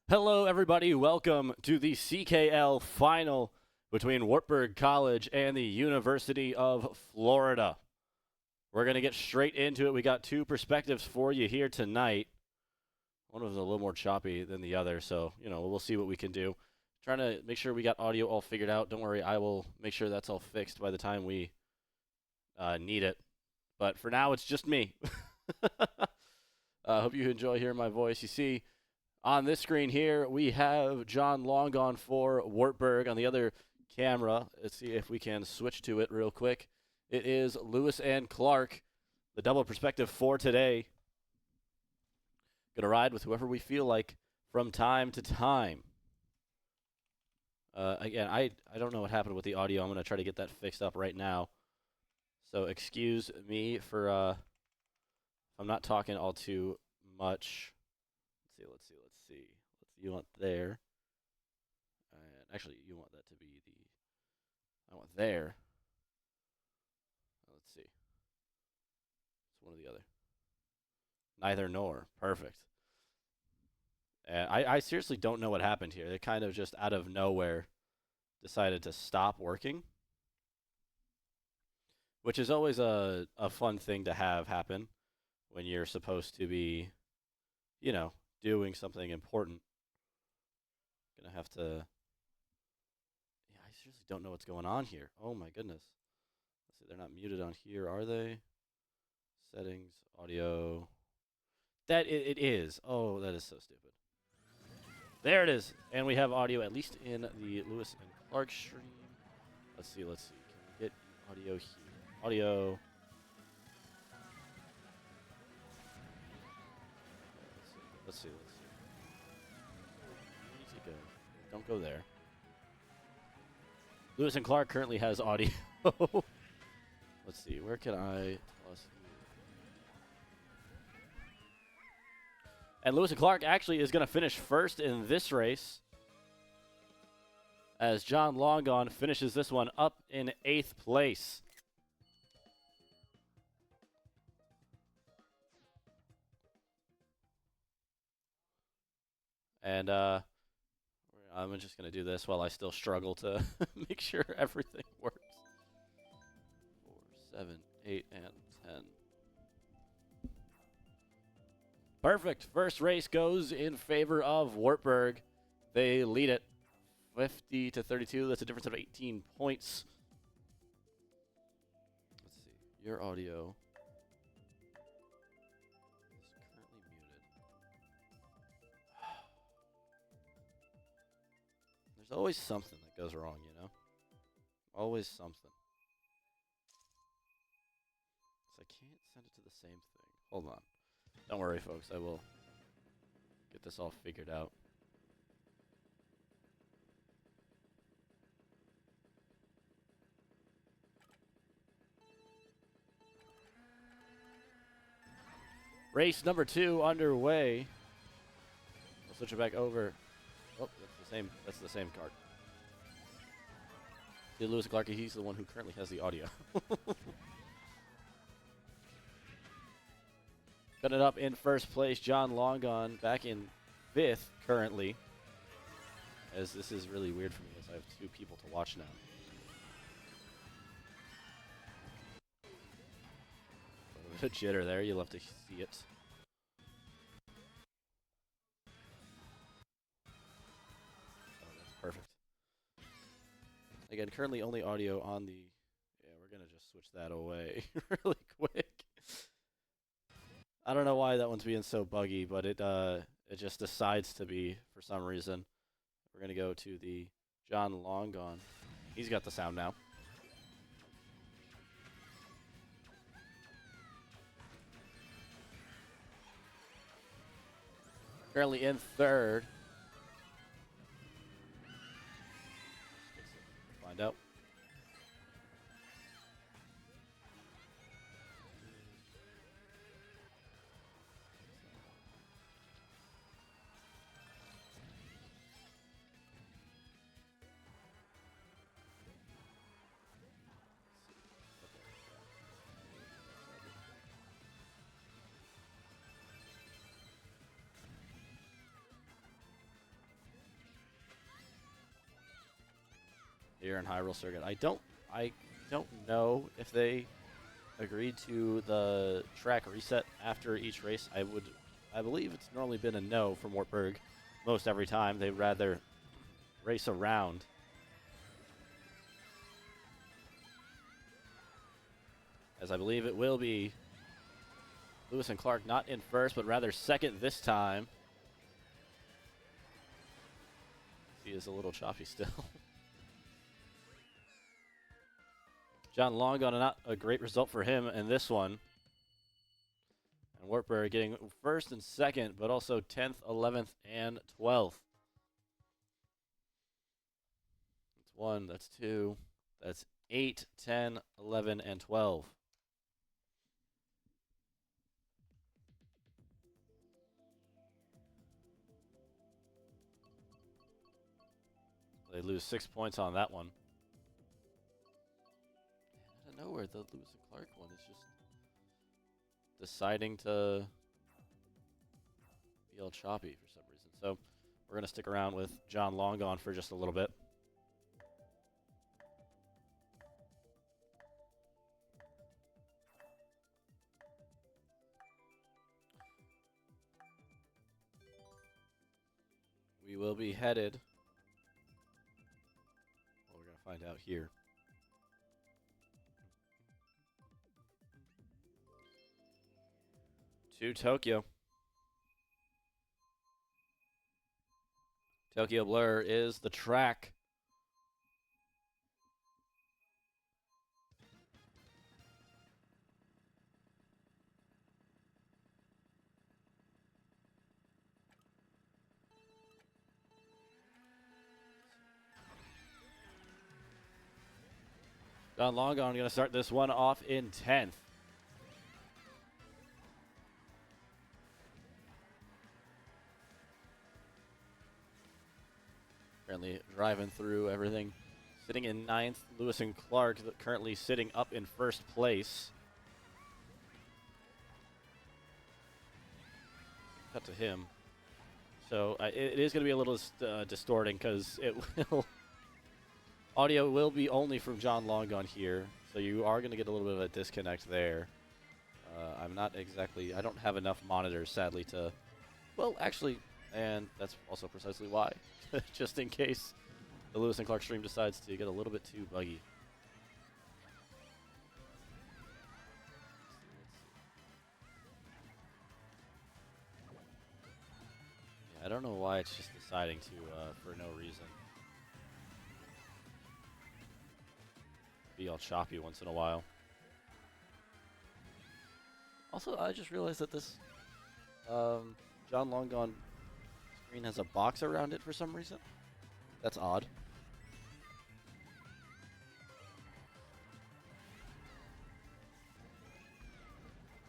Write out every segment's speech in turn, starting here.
Hello, everybody. Welcome to the CKL final between Wartburg College and the University of Florida. We're going to get straight into it. We got two perspectives for you here tonight. One was a little more choppy than the other, so, we'll see what we can do. Trying to make sure we got audio all figured out. Don't worry, I will make sure that's all fixed by the time we need it. But for now, it's just me. Hope you enjoy hearing my voice. You see, on this screen here, we have John Longon for Wartburg. On the other camera, let's see if we can switch to it real quick. It is Lewis and Clark, the double perspective for today. Gonna ride with whoever we feel like from time to time. Again, I don't know what happened with the audio. I'm gonna try to get that fixed up right now. So excuse me for if I'm not talking all too much. Let's see. You want there. And actually, you want that to be I want there. Let's see. It's one or the other. Neither nor. Perfect. And I seriously don't know what happened here. They kind of just out of nowhere decided to stop working, which is always a fun thing to have happen when you're supposed to be, doing something important. Gonna have to. Yeah, I seriously don't know what's going on here. Oh my goodness. Let's see, they're not muted on here, are they? Settings, audio. That it is. Oh, that is so stupid. There it is, and we have audio at least in the Lewis and Clark stream. Let's see. Can we get audio here? Audio. Let's see. Where needs to go? Don't go there. Lewis and Clark currently has audio. Let's see. Where can I plus? And Lewis and Clark actually is going to finish first in this race, as John Longon finishes this one up in 8th place. And I'm just going to do this while I still struggle to make sure everything works. 4, 7, 8, and 10. Perfect. First race goes in favor of Wartburg. They lead it 50-32. That's a difference of 18 points. Let's see. Your audio is currently muted. There's always something that goes wrong, Always something. So I can't send it to the same thing. Hold on. Don't worry, folks. I will get this all figured out. Race number 2 underway. We'll switch it back over. Oh, that's the same card. See, Lewis Clark, he's the one who currently has the audio. Got it up in first place. John Longon back in 5th currently. As this is really weird for me, as I have 2 people to watch now. A bit of jitter there. You'll have to see it. Oh, that's perfect. Again, currently only audio on the. Yeah, we're gonna just switch that away really quick. I don't know why that one's being so buggy, but it just decides to be for some reason. We're going to go to the John Longon. He's got the sound now. Currently in 3rd. Find out. here in Hyrule Circuit. I don't know if they agreed to the track reset after each race. I believe it's normally been a no from Wartburg most every time. They'd rather race around. As I believe it will be Lewis and Clark not in first, but rather second this time. He is a little choppy still. John Longon, not a great result for him in this one. And Wartburg getting first and second, but also 10th, 11th, and 12th. That's 1, that's 2, that's 8, 10, 11, and 12. They lose 6 points on that one. And out of nowhere, the Lewis and Clark one is just deciding to be all choppy for some reason. So we're going to stick around with John Longon for just a little bit. We will be headed. Well, we're going to find out here. To Tokyo. Tokyo Blur is the track. John Longon going to start this one off in 10th. Currently driving through everything. Sitting in 9th, Lewis and Clark currently sitting up in first place. Cut to him. So it is going to be a little distorting because it will audio will be only from John Longon here, so you are going to get a little bit of a disconnect there. I'm not exactly, I don't have enough monitors, sadly, to, well, actually, and that's also precisely why, just in case the Lewis and Clark stream decides to get a little bit too buggy. Yeah, I don't know why it's just deciding to, for no reason, be all choppy once in a while. Also, I just realized that this John Longon screen has a box around it for some reason. That's odd.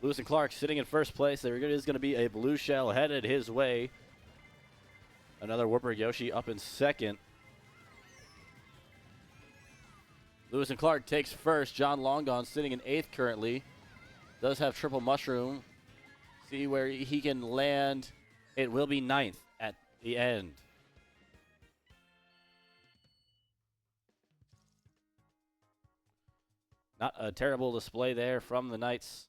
Lewis and Clark sitting in first place. There is going to be a blue shell headed his way. Another Wartburg Yoshi up in second. Lewis and Clark takes first. John Longon sitting in 8th currently. Does have triple mushroom. See where he can land. It will be 9th at the end. Not a terrible display there from the Knights.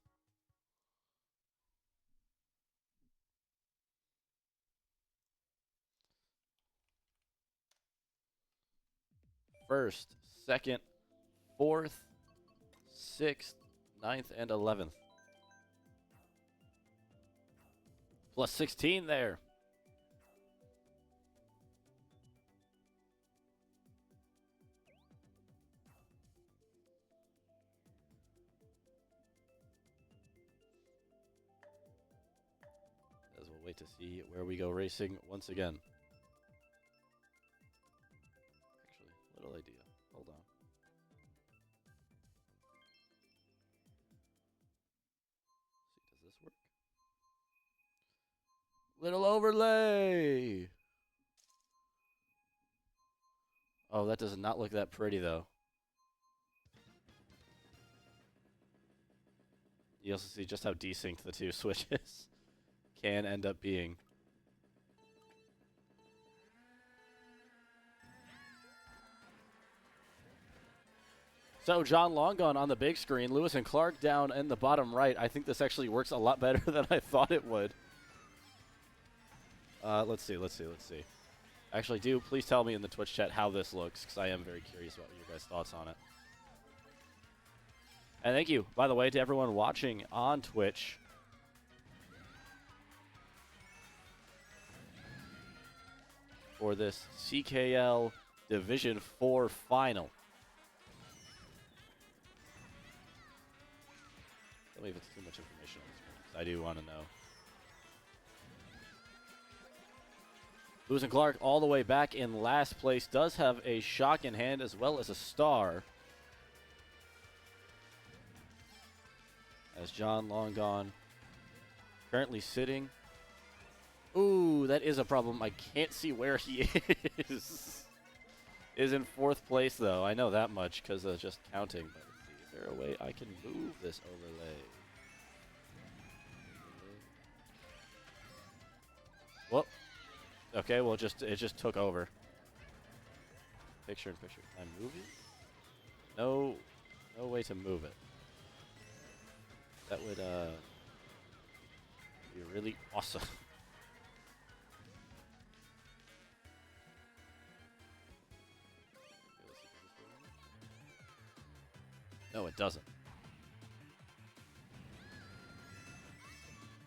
First, second, 4th, 6th, 9th, and 11th. Plus 16 there. As we'll wait to see where we go racing once again. Actually, little idea. Hold on. See, does this work? Little overlay. Oh, that does not look that pretty, though. You also see just how desynced the two switches can end up being. So John Longon on the big screen, Lewis and Clark down in the bottom right. I think this actually works a lot better than I thought it would. Let's see. Actually, please tell me in the Twitch chat how this looks, because I am very curious about your guys' thoughts on it. And thank you, by the way, to everyone watching on Twitch. For this CKL Division 4 final. Tell me if it's too much information on the screen, because I do want to know. Lewis and Clark all the way back in last place. Does have a shock in hand as well as a star. As John Longon currently sitting. Ooh, that is a problem. I can't see where he is. Is in 4th place, though. I know that much because of just counting. But let's see, is there a way I can move this overlay? Whoop. Okay, well, it just took over. Picture in picture. Can I move it? No way to move it. That would be really awesome. No, it doesn't.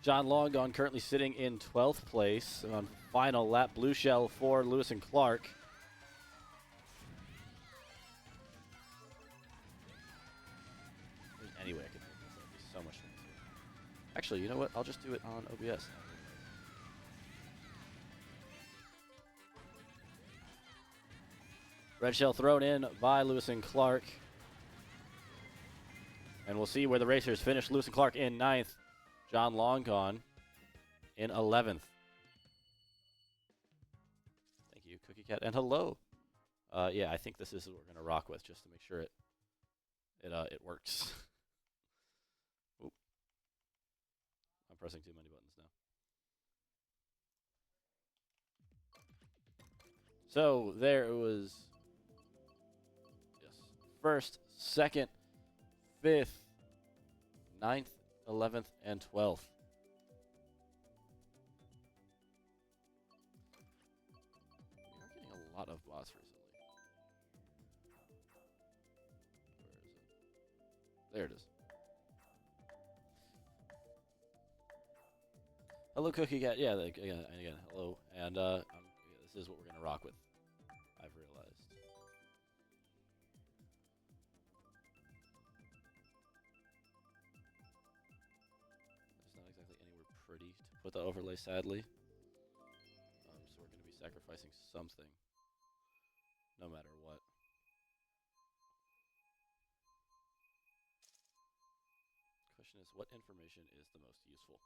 John Longon currently sitting in 12th place on final lap. Blue shell for Lewis and Clark. There's any way I could make this. That would be so much nicer. Actually, you know what? I'll just do it on OBS. Red shell thrown in by Lewis and Clark. And we'll see where the racers finish. Lewis and Clark in 9th. John Longon in 11th. Thank you, Cookie Cat. And hello. Yeah, I think this is what we're going to rock with just to make sure it works. Oop. I'm pressing too many buttons now. So there it was. Yes. 1st, 2nd, 5th, 9th, 11th, and 12th. We are getting a lot of bots recently. Where is it? There it is. Hello, Cookie Cat. Yeah, again, hello. And this is what we're going to rock with, I've realized. Pretty to put the overlay, sadly. So we're going to be sacrificing something, no matter what. Question is, what information is the most useful?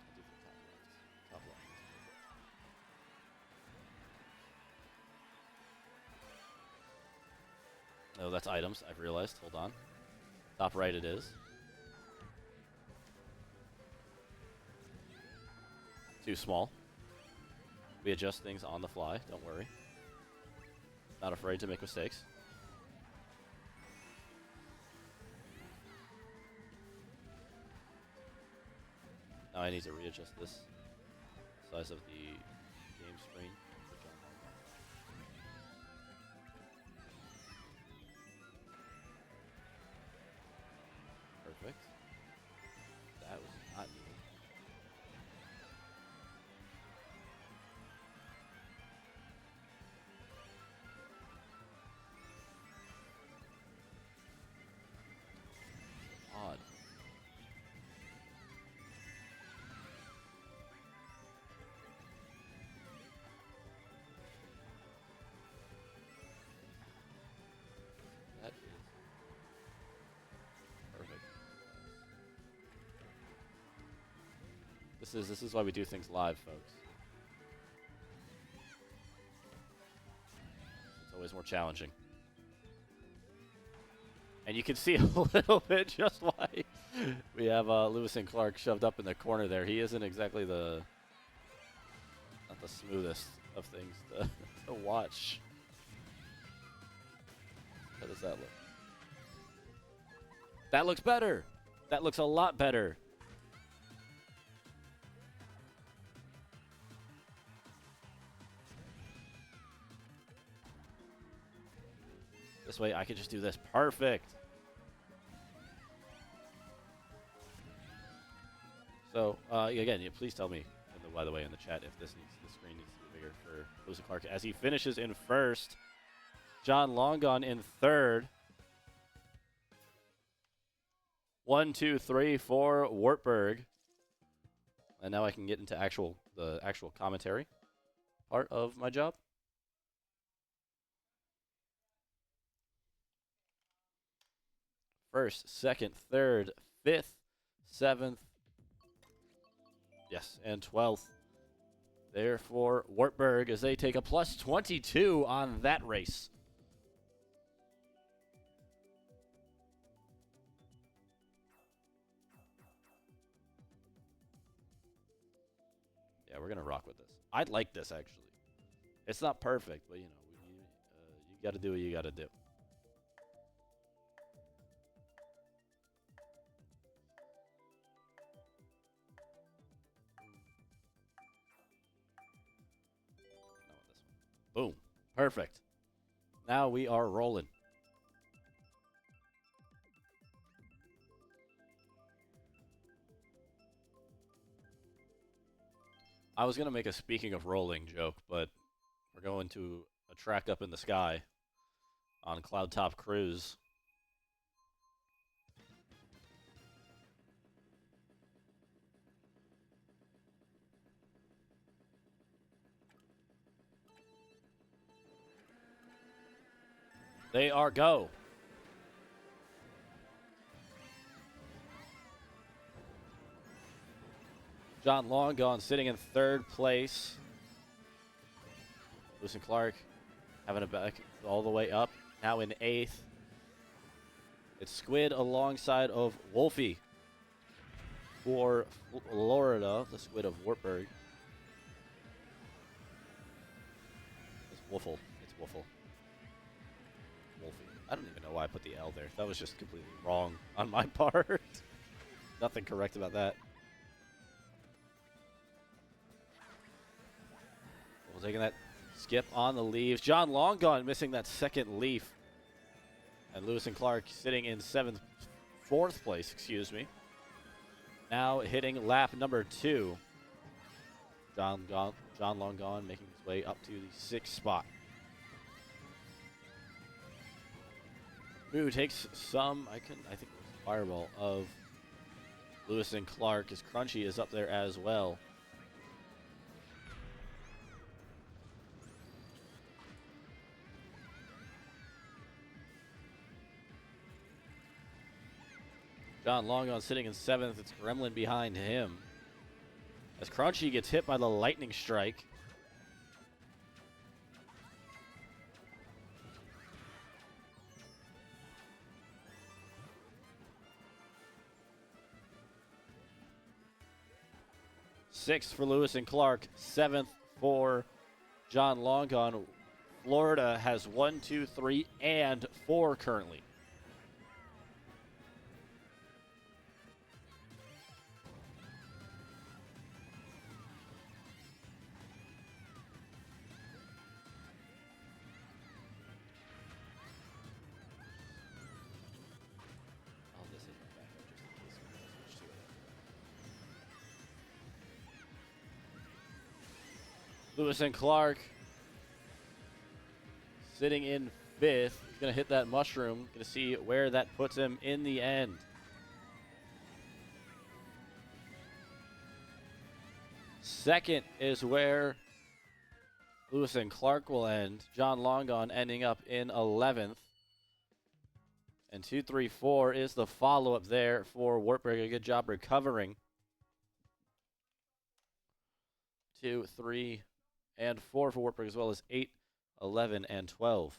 I'll do the top left. Top left. Oh, that's items, I've realized. Hold on. Top right it is. Too small. We adjust things on the fly, don't worry. Not afraid to make mistakes. Now I need to readjust this size of the game screen. Perfect. That was not needed. Odd. That is perfect. This is why we do things live, folks. It's always more challenging. And you can see a little bit just why We have Lewis and Clark shoved up in the corner there. He isn't exactly not the smoothest of things to, to watch. How does that look? That looks better. That looks a lot better. This way I can just do this. Perfect. So, again, please tell me, by the way, in the chat, if the screen needs to be bigger for Lewis and Clark as he finishes in first. John Long Gone in third. 1, 2, 3, 4, Wartburg. And now I can get into the actual commentary part of my job. First, second, third, fifth, seventh, yes, and 12th. Therefore, Wartburg as they take a plus 22 on that race. Yeah, we're going to rock with this. I'd like this, actually. It's not perfect, but, you got to do what you got to do. Boom. Perfect. Now we are rolling. I was going to make a speaking of rolling joke, but we're going to a track up in the sky on Cloud Top Cruise. They are go. John Long Gone sitting in third place. Lewis and Clark having a back all the way up. Now in eighth. It's Squid alongside of Wolfie for Florida, the Squid of Wartburg. It's Woofle. It's Woofle. Wolfie. I don't even know why I put the L there. That was just completely wrong on my part. Nothing correct about that. We're taking that skip on the leaves. John Long Gone missing that second leaf. And Lewis and Clark sitting in fourth place, excuse me. Now hitting lap number 2. John Long Gone making his way up to the 6th spot. Who takes some, I think it was Fireball of Lewis and Clark, as Crunchy is up there as well. John Long Gone sitting in 7th. It's Gremlin behind him. As Crunchy gets hit by the lightning strike. Sixth for Lewis and Clark. 7th for John Long Gone. Florida has 1, 2, 3, and 4 currently. Lewis and Clark sitting in 5th. He's going to hit that mushroom. Going to see where that puts him in the end. Second is where Lewis and Clark will end. John Long Gone ending up in 11th. And 2, 3, 4 is the follow-up there for Wartburg. A good job recovering. 2, 3, and 4 for Wartburg, as well as 8, 11, and 12.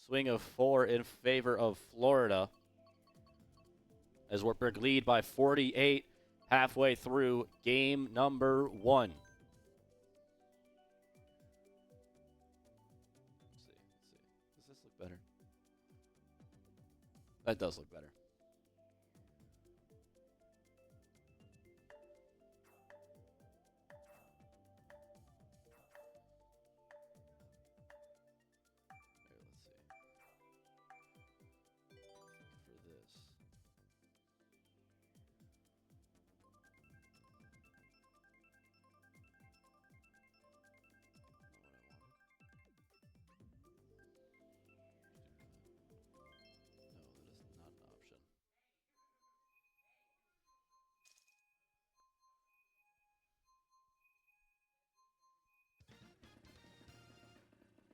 Swing of 4 in favor of Florida. as Wartburg lead by 48 halfway through game number 1. Let's see. Does this look better? That does look better.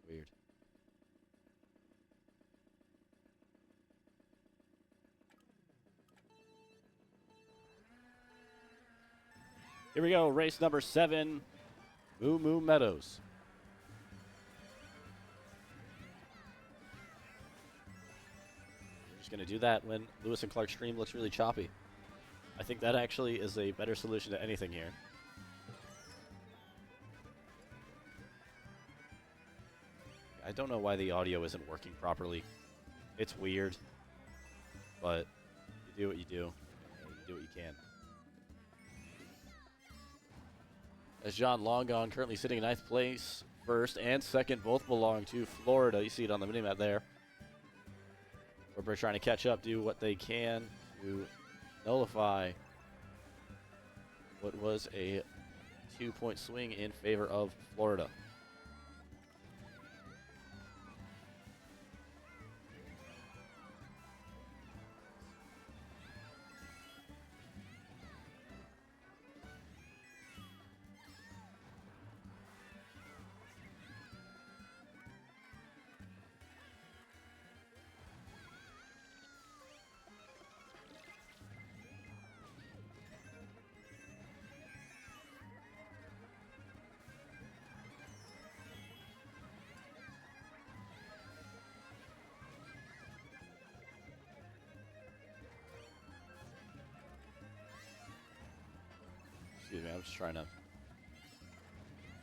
Weird. Here we go, race number 7, Moo Moo Meadows. We're just going to do that when Lewis and Clark stream looks really choppy. I think that actually is a better solution to anything here. I don't know why the audio isn't working properly. It's weird, but you do what you do. You do what you can. As John Long Gone currently sitting in 9th place, first and second both belong to Florida. You see it on the minimap there. We're trying to catch up, do what they can to nullify what was a 2-point swing in favor of Florida. Excuse me, I'm just trying to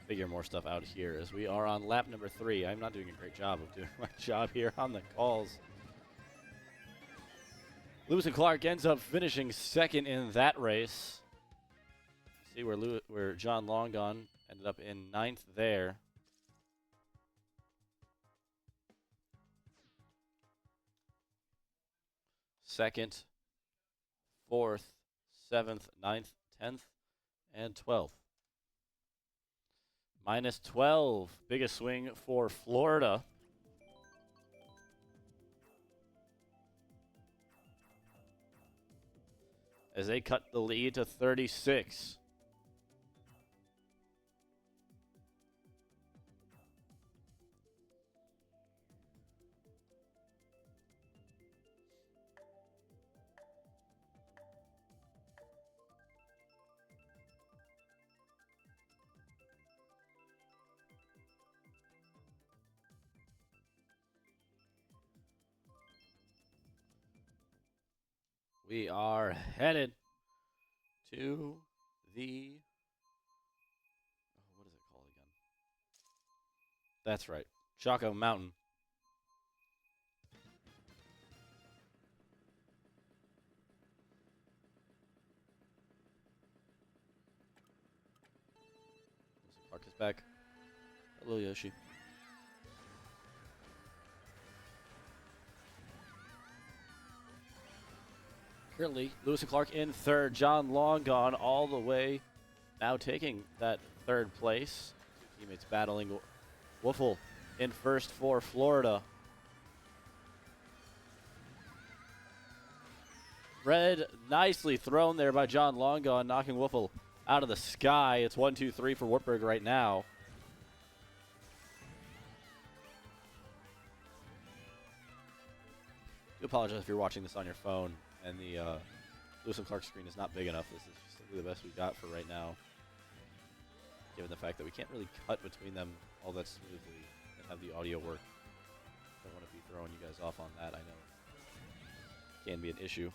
figure more stuff out here as we are on lap number 3. I'm not doing a great job of doing my job here on the calls. Lewis and Clark ends up finishing second in that race. See where John Long Gone ended up in 9th there. Second, 4th, 7th, 9th, 10th, and 12th. Minus 12. Biggest swing for Florida. As they cut the lead to 36. We are headed to the, what is it called again? That's right, Chaco Mountain. Park is back. Hello, Yoshi. Currently, Lewis and Clark in 3rd. John Long Gone all the way, now taking that 3rd place. Teammates battling. Woofle in 1st for Florida. Red nicely thrown there by John Long Gone, knocking Woofle out of the sky. It's 1-2-3 for Wartburg right now. I do apologize if you're watching this on your phone and the Lewis and Clark screen is not big enough. This is just simply the best we've got for right now, given the fact that we can't really cut between them all that smoothly and have the audio work. Don't want to be throwing you guys off on that. I know it can be an issue.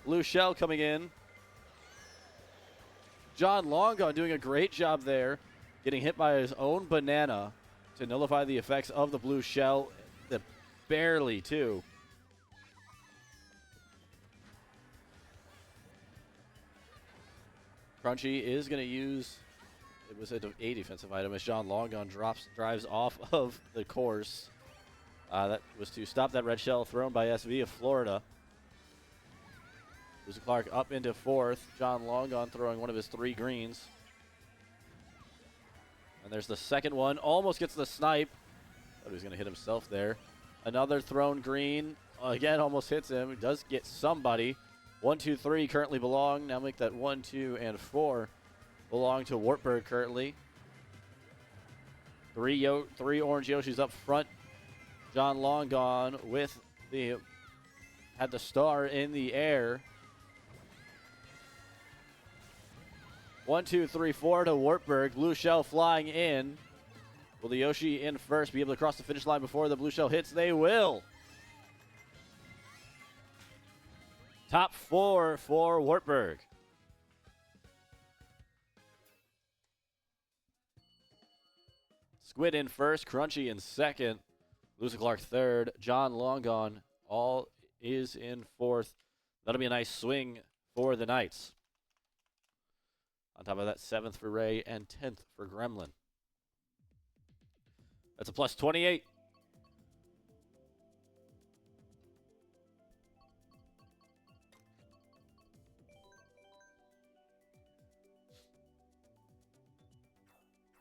Blue Shell coming in. John Longon doing a great job there, getting hit by his own banana to nullify the effects of the Blue Shell. Barely, too. Crunchy is going to use, it was a defensive item as John Longon drives off of the course. That was to stop that red shell thrown by SV of Florida. Lucy Clark up into fourth. John Longon throwing one of his 3 greens. And there's the second one. Almost gets the snipe. Thought he was going to hit himself there. Another thrown green. Again, almost hits him. He does get somebody. 1, 2, 3 currently belong. Now make that 1, 2, and 4 belong to Wartburg currently. 3 orange Yoshis up front. John Longon had the star in the air. 1, 2, 3, 4 to Wartburg. Blue Shell flying in. Will the Yoshi in first be able to cross the finish line before the Blue Shell hits? They will. Top 4 for Wartburg. Squid in first. Crunchy in second. Lucy Clark third. John Longon all is in fourth. That'll be a nice swing for the Knights. On top of that, 7th for Ray and 10th for Gremlin. That's a plus 28.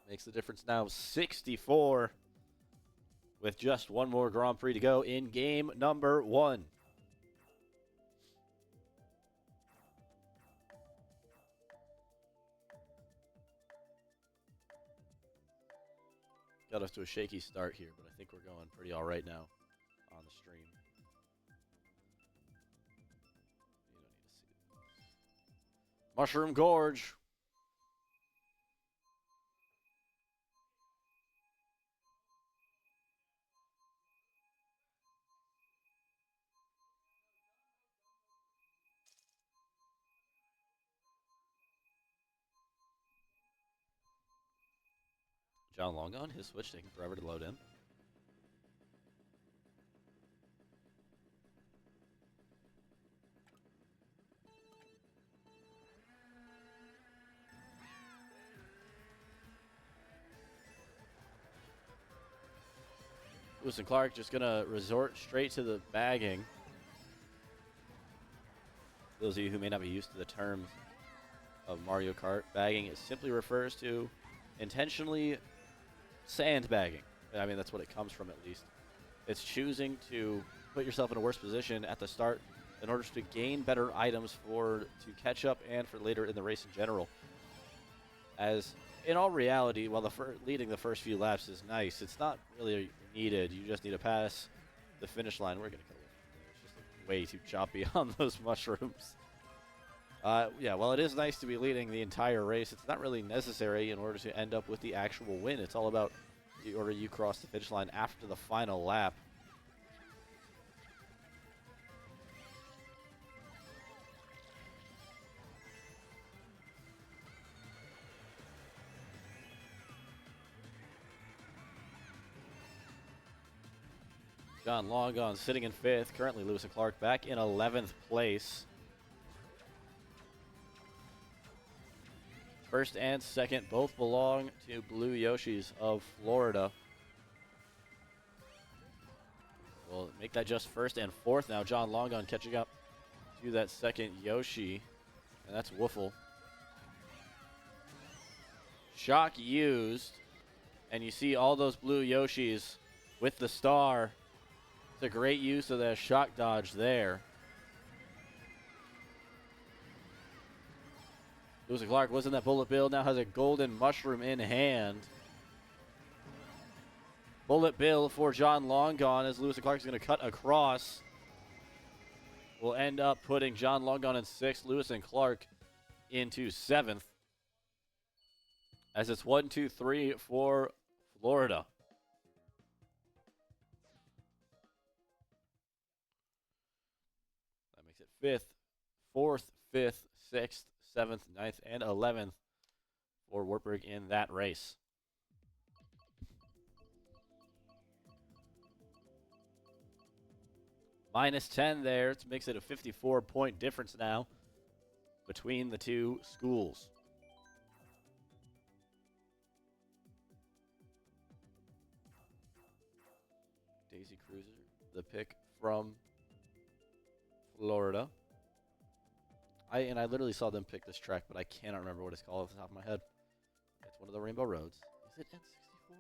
Makes the difference now 64 with just one more Grand Prix to go in game number 1. Got us to a shaky start here, but I think we're going pretty all right now on the stream. You don't need to see it. Mushroom Gorge. John Longon, his switch taking forever to load in. Lewis and Clark just going to resort straight to the bagging. Those of you who may not be used to the terms of Mario Kart, bagging simply refers to intentionally sandbagging. I mean, that's what it comes from, at least. It's choosing to put yourself in a worse position at the start in order to gain better items to catch up and for later in the race in general. As in all reality, while leading the first few laps is nice, it's not really needed. You just need to pass the finish line. We're going to it's just way too choppy on those mushrooms. Yeah, while it is nice to be leading the entire race, it's not really necessary in order to end up with the actual win. It's all about the order you cross the finish line after the final lap. John Longon sitting in 5th. Currently, Lewis and Clark back in 11th place. First and second both belong to Blue Yoshis of Florida. We'll make that just first and fourth now. John Longon catching up to that second Yoshi, and that's Woofle. Shock used, and you see all those Blue Yoshis with the star. It's a great use of that shock dodge there. Lewis Clark was in that bullet bill, now has a golden mushroom in hand. Bullet bill for John Longon as Lewis Clark is going to cut across. Will end up putting John Longon in 6th, Lewis and Clark into 7th. As it's 1, 2, 3 for Florida. That makes it 5th 4th, 5th, 6th, 7th, 9th, and 11th for Wartburg in that race. Minus 10 there. It makes it a 54-point difference now between the two schools. Daisy Cruiser, the pick from Florida. I literally saw them pick this track, but I cannot remember what it's called off the top of my head. It's one of the Rainbow Roads. Is it N64? I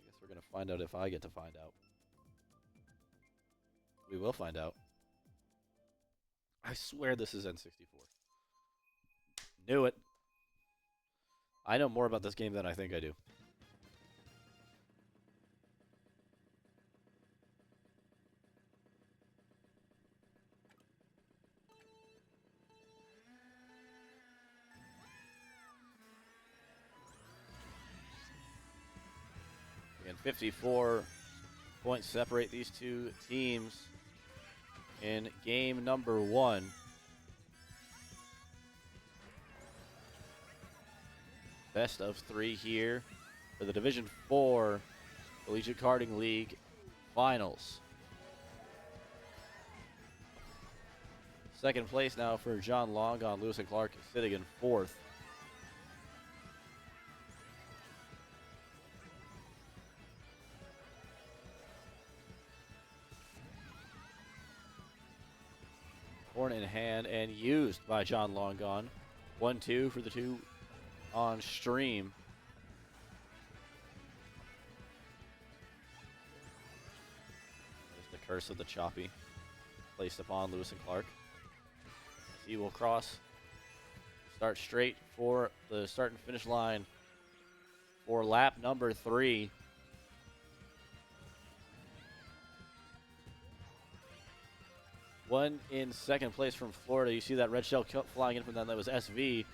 guess we're going to find out if I get to find out. We will find out. I swear this is N64. Knew it. I know more about this game than I think I do. And 54 points separate these two teams in game number 1. Best of 3 here for the Division 4 Collegiate Karting League Finals. Second place now for John Longon. Lewis and Clark sitting in 4th. Horn in hand and used by John Longon. 1-2 for the two on stream. There's the curse of the choppy placed upon Lewis and Clark. He will cross, start straight for the start and finish line for lap number 3. One in second place from Florida. You see that red shell flying in from them. That was SV.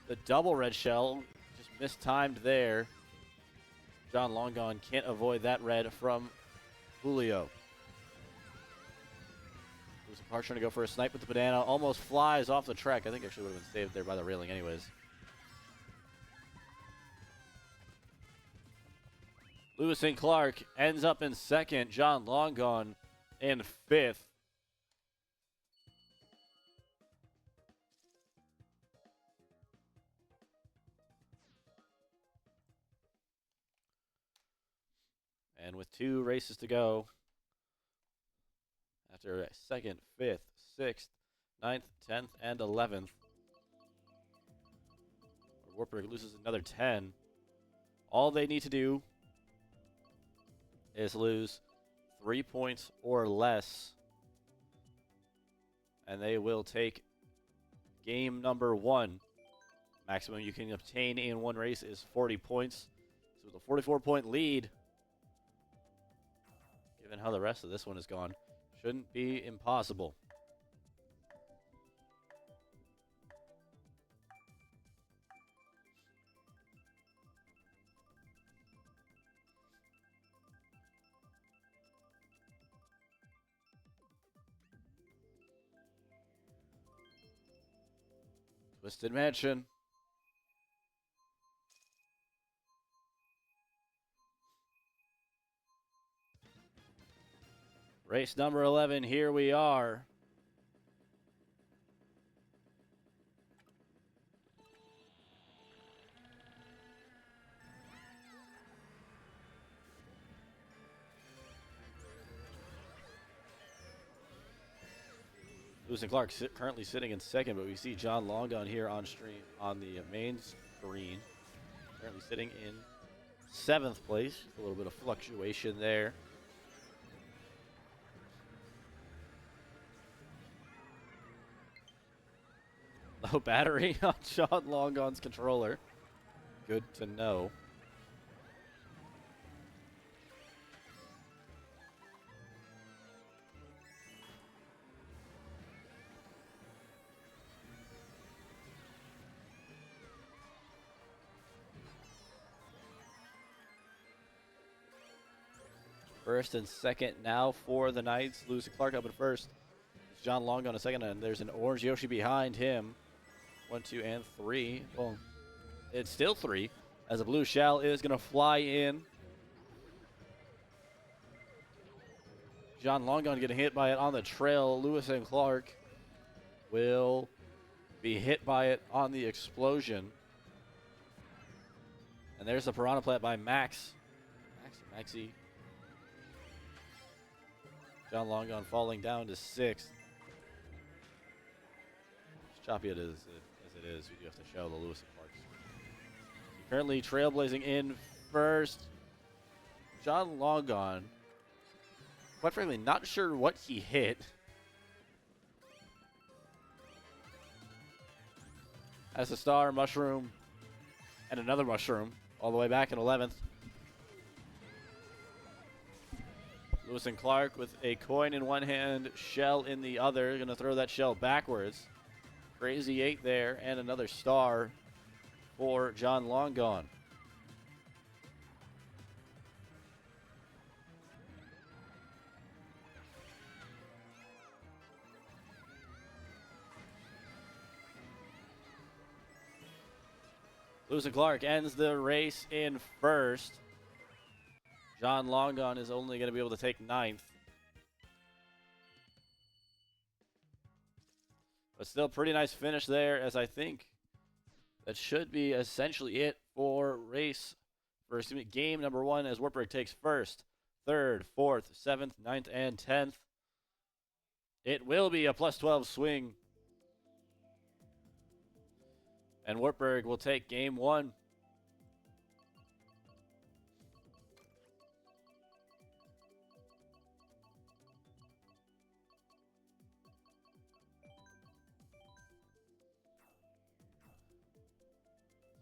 The double red shell just mistimed there. John Longon can't avoid that red from Julio. There's a car trying to go for a snipe with the banana. Almost flies off the track. I think actually would have been saved there by the railing anyways. Lewis and Clark ends up in second. John Longon in 5th. And with 2 races to go, after 2nd, 5th, 6th, 9th, 10th, and 11th, Wartburg loses another 10. All they need to do is lose 3 points or less, and they will take game number 1. Maximum you can obtain in one race is 40 points. So with a 44-point lead, given how the rest of this one is gone, shouldn't be impossible. Twisted Mansion. Race number 11, here we are. Lewis and Clark currently sitting in second, but we see John Longon here on stream on the main screen. Currently sitting in 7th place. A little bit of fluctuation there. Low battery on John Longon's controller. Good to know. First and second now for the Knights. Lewis and Clark up at first. It's John Long on a second, and there's an Orange Yoshi behind him. 1, 2, and 3. Well, it's still 3, as a blue shell is going to fly in. John Longon getting hit by it on the trail. Lewis and Clark will be hit by it on the explosion. And there's the Piranha Plant by Maxie. John Longon falling down to 6th. As choppy as it is, you do have to show the Lewis and Clark. Currently trailblazing in first. John Longon, quite frankly, not sure what he hit. As a star, mushroom, and another mushroom, all the way back in 11th. Lewis and Clark with a coin in one hand, shell in the other. Going to throw that shell backwards. Crazy 8 there, and another star for John Longon. Lewis and Clark ends the race in first. John Longon is only going to be able to take 9th. But still pretty nice finish there, as I think that should be essentially it for game number 1, as Wartburg takes 1st, 3rd, 4th, 7th, 9th, and 10th. It will be a +12 swing. And Wartburg will take game 1.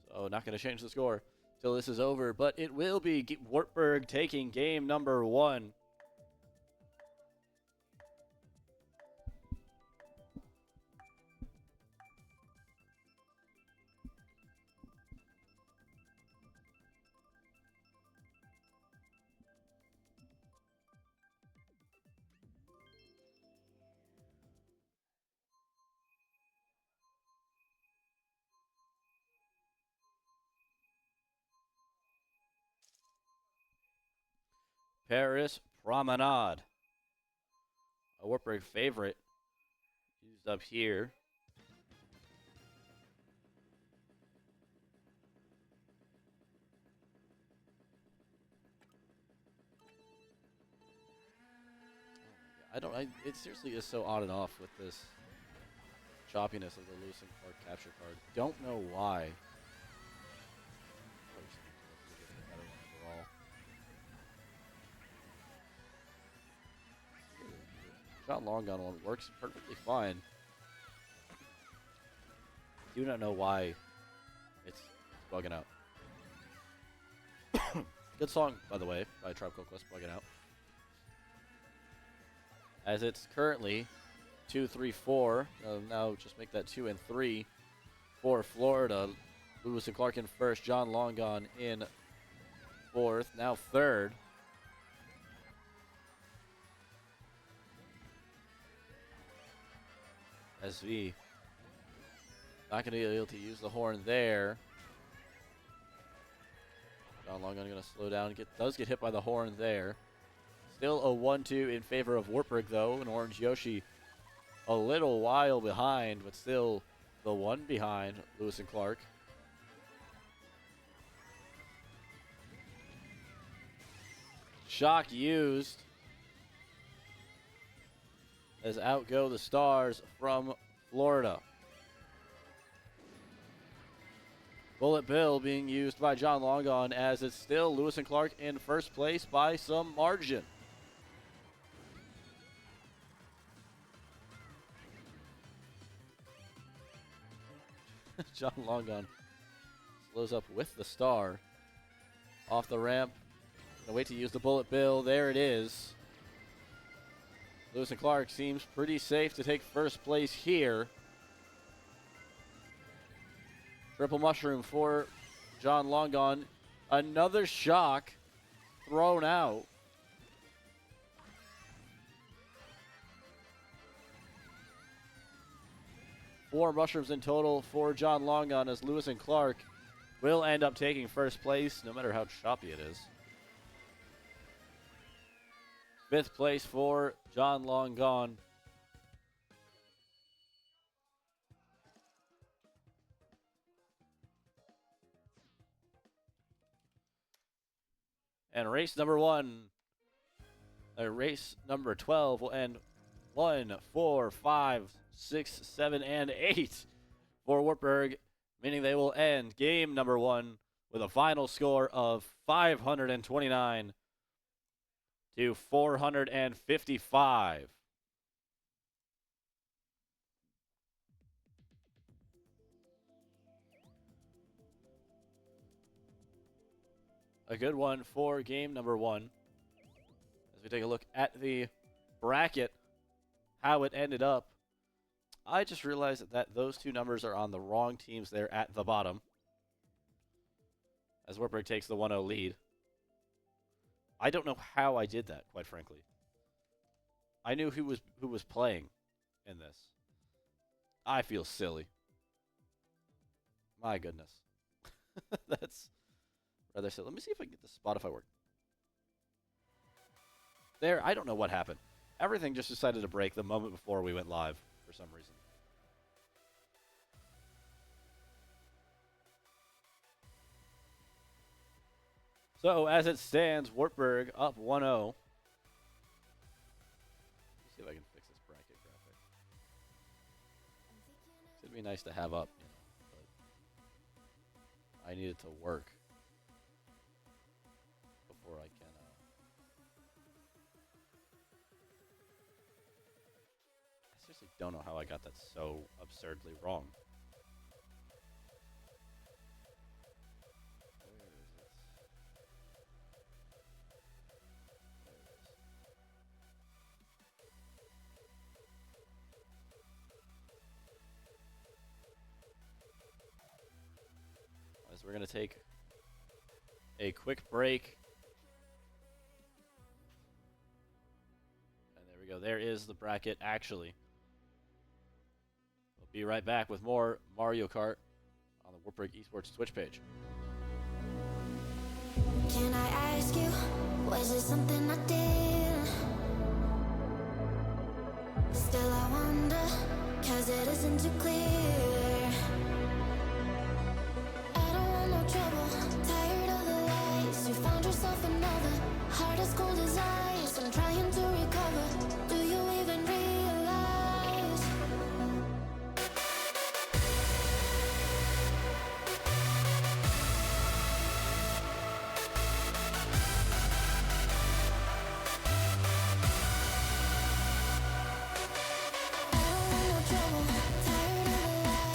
So not going to change the score till this is over, but it will be Wartburg taking game number 1. Paris Promenade, a Wartburg favorite, used up here. It seriously is so on and off with this choppiness of the Lewis and Clark capture card. Don't know why. John Longon one works perfectly fine. Do not know why it's bugging out. Good song, by the way, by Tropical Quest, bugging out. As it's currently 2, 3, 4. Now just make that 2 and 3 for Florida. Lewis and Clark in first. John Longon in 4th. Now 3rd. SV. Not going to be able to use the horn there. John Longon going to slow down. Does get hit by the horn there. Still a 1-2 in favor of Wartburg, though. And Orange Yoshi a little while behind, but still the 1 behind Lewis and Clark. Shock used. As out go the stars from Florida. Bullet Bill being used by John Longon, as it's still Lewis and Clark in first place by some margin. John Longon slows up with the star. Off the ramp. Gonna wait to use the Bullet Bill. There it is. Lewis and Clark seems pretty safe to take first place here. Triple mushroom for John Longon. Another shock thrown out. 4 mushrooms in total for John Longon, as Lewis and Clark will end up taking first place, no matter how choppy it is. 5th place for John Longon. And race number 12 will end 1, 4, 5, 6, 7, and 8 for Wartburg, meaning they will end game number 1 with a final score of 529 to 455. A good one for game number 1. As we take a look at the bracket, how it ended up. I just realized that those 2 numbers are on the wrong teams there at the bottom, as Wartburg takes the 1-0 lead. I don't know how I did that, quite frankly. I knew who was playing in this. I feel silly. My goodness. That's rather silly. Let me see if I can get the Spotify work. There, I don't know what happened. Everything just decided to break the moment before we went live for some reason. So, as it stands, Wartburg up 1-0. Let me see if I can fix this bracket graphic. It'd be nice to have up, you know, but I need it to work before I can. I seriously don't know how I got that so absurdly wrong. We're going to take a quick break. And there we go. There is the bracket, actually. We'll be right back with more Mario Kart on the Wartburg Esports Twitch page. Can I ask you, was it something I did? Still I wonder, 'cause it isn't too clear. Trouble, tired of the lies. You found yourself another, heart as cold as ice. I'm trying to recover. Do you even realize? I don't want no trouble, tired of the lies.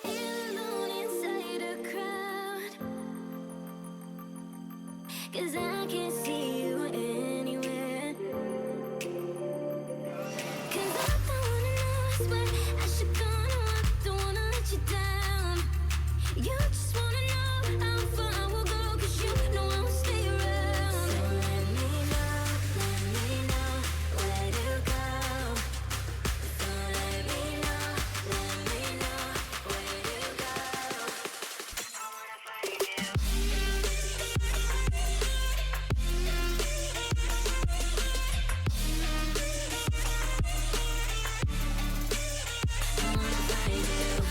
Alone inside a crowd, 'cause I can't see you anywhere. 'Cause I don't wanna lose, but I should go. No, I don't wanna let you down. You just wanna know how far I will go, 'cause you know I will stay around. So let me know where to go. So let me know where to go. I wanna find you. I wanna find you.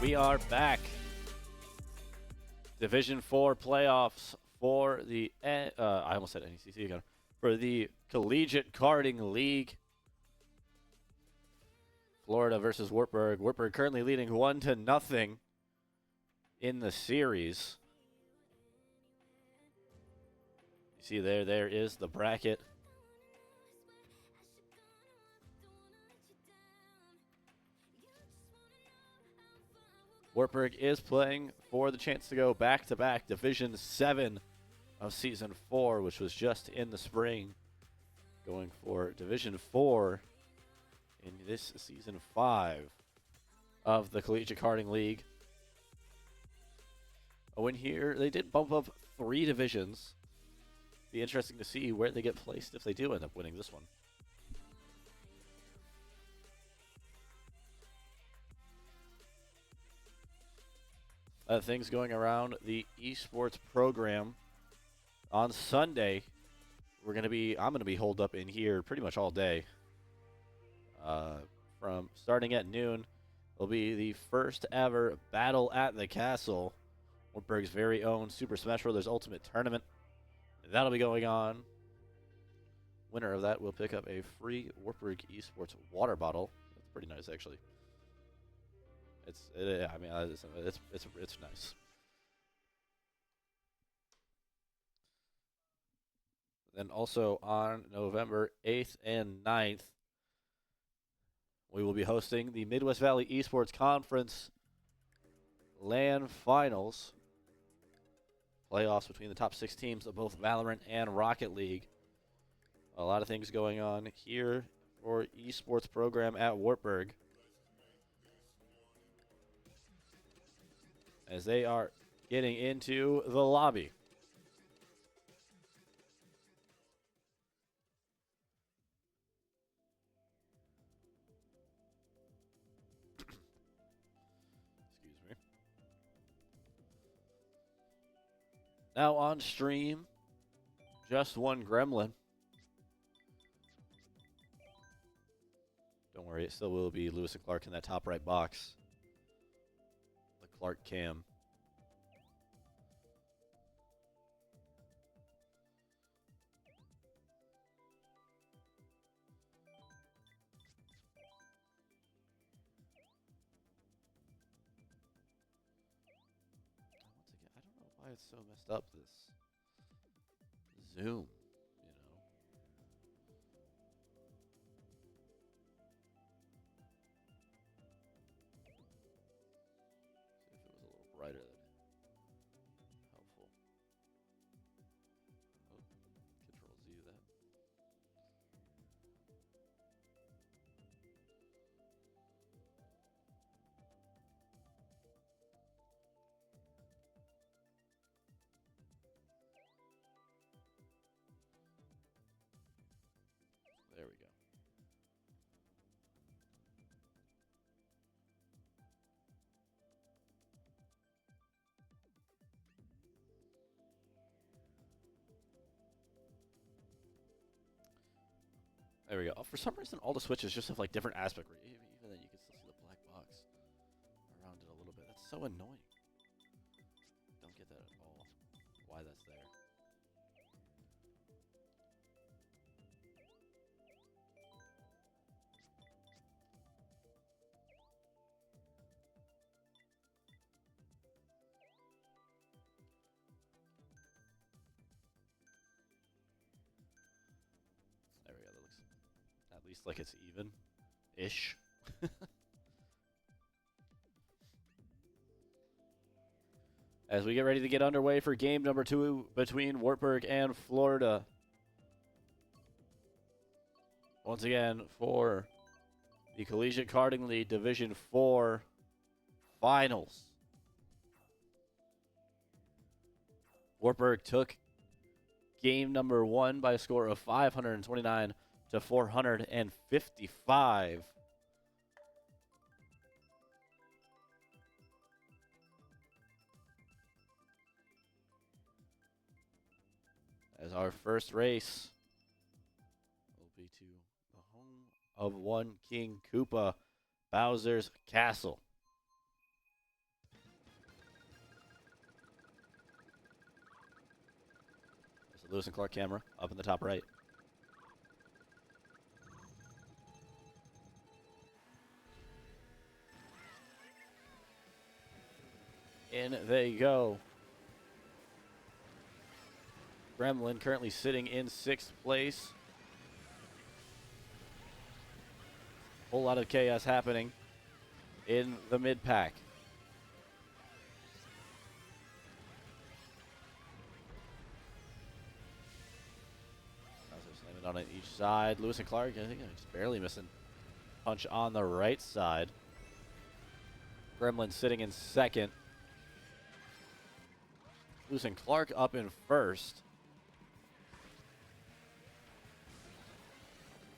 We are back. Division 4 playoffs for the I almost said NECC again. For the Collegiate Karting League. Florida versus Wartburg. Wartburg currently leading 1-0 in the series. You see there is the bracket. Wartburg is playing for the chance to go back-to-back Division 7 of Season 4, which was just in the spring. Going for Division 4 in this Season 5 of the Collegiate Karting League. A win here. They did bump up 3 divisions. Be interesting to see where they get placed if they do end up winning this one. Things going around the esports program on Sunday. I'm going to be holed up in here pretty much all day. From starting at noon, will be the first ever Battle at the Castle, Wartburg's very own Super Smash Bros. Ultimate Tournament. That'll be going on. Winner of that will pick up a free Wartburg Esports water bottle. That's pretty nice, actually. It's nice. Then also on November 8th and 9th, we will be hosting the Midwest Valley Esports Conference LAN Finals. Playoffs between the top 6 teams of both Valorant and Rocket League. A lot of things going on here for esports program at Wartburg, as they are getting into the lobby. Excuse me. Now on stream, just one gremlin. Don't worry, it still will be Lewis and Clark in that top right box. The Clark cam. Once again, I don't know why it's so messed up, this Zoom, you know. See if it was a little brighter, that'd be helpful. Oh, Control Z that. There we go. There we go. For some reason, all the switches just have like different aspect. Even then, you can still see the black box around it a little bit. That's so annoying. Don't get that at all. Why that's there. There we go. That looks at least like it's even-ish. As we get ready to get underway for game number 2 between Wartburg and Florida. Once again, for the Collegiate Karting League Division 4 Finals. Wartburg took game number 1 by a score of 529 to 455. As our first race will be to the home of one King Koopa, Bowser's Castle. There's the Lewis and Clark camera up in the top right. In they go. Gremlin currently sitting in 6th place. Whole lot of chaos happening in the mid-pack. Slamming on each side. Lewis and Clark, I think, just barely missing punch on the right side. Gremlin sitting in 2nd. Lewis and Clark up in 1st.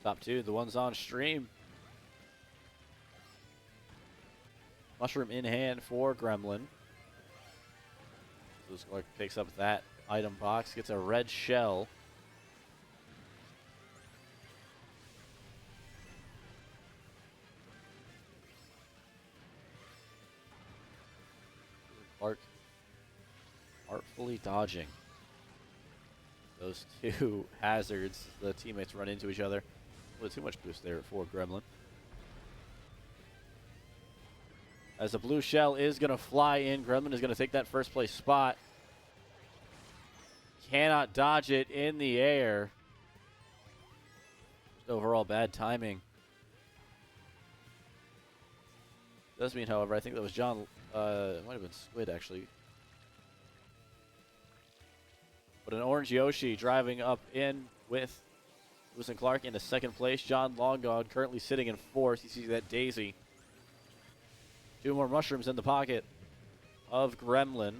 Top 2, the ones on stream. Mushroom in hand for Gremlin. Lewis Clark picks up that item box, gets a red shell. Clark artfully dodging those 2 hazards. The teammates run into each other. A little too much boost there for Gremlin. As the blue shell is going to fly in, Gremlin is going to take that 1st place spot. Cannot dodge it in the air. Just overall bad timing. Does mean, however, I think that was John, it might have been Squid actually. But an orange Yoshi driving up in with Lewis and Clark into 2nd place. John Longgone currently sitting in 4th. You see that Daisy. 2 more mushrooms in the pocket of Gremlin.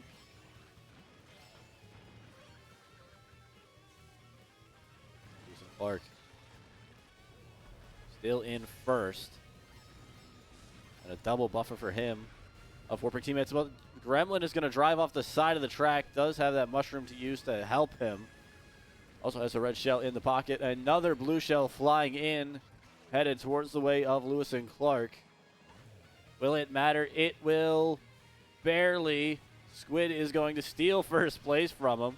Lewis and Clark still in 1st. And a double buffer for him of Wartburg teammates. Well, Gremlin is going to drive off the side of the track. Does have that mushroom to use to help him. Also has a red shell in the pocket. Another blue shell flying in, headed towards the way of Lewis and Clark. Will it matter? It will barely. Squid is going to steal 1st place from him.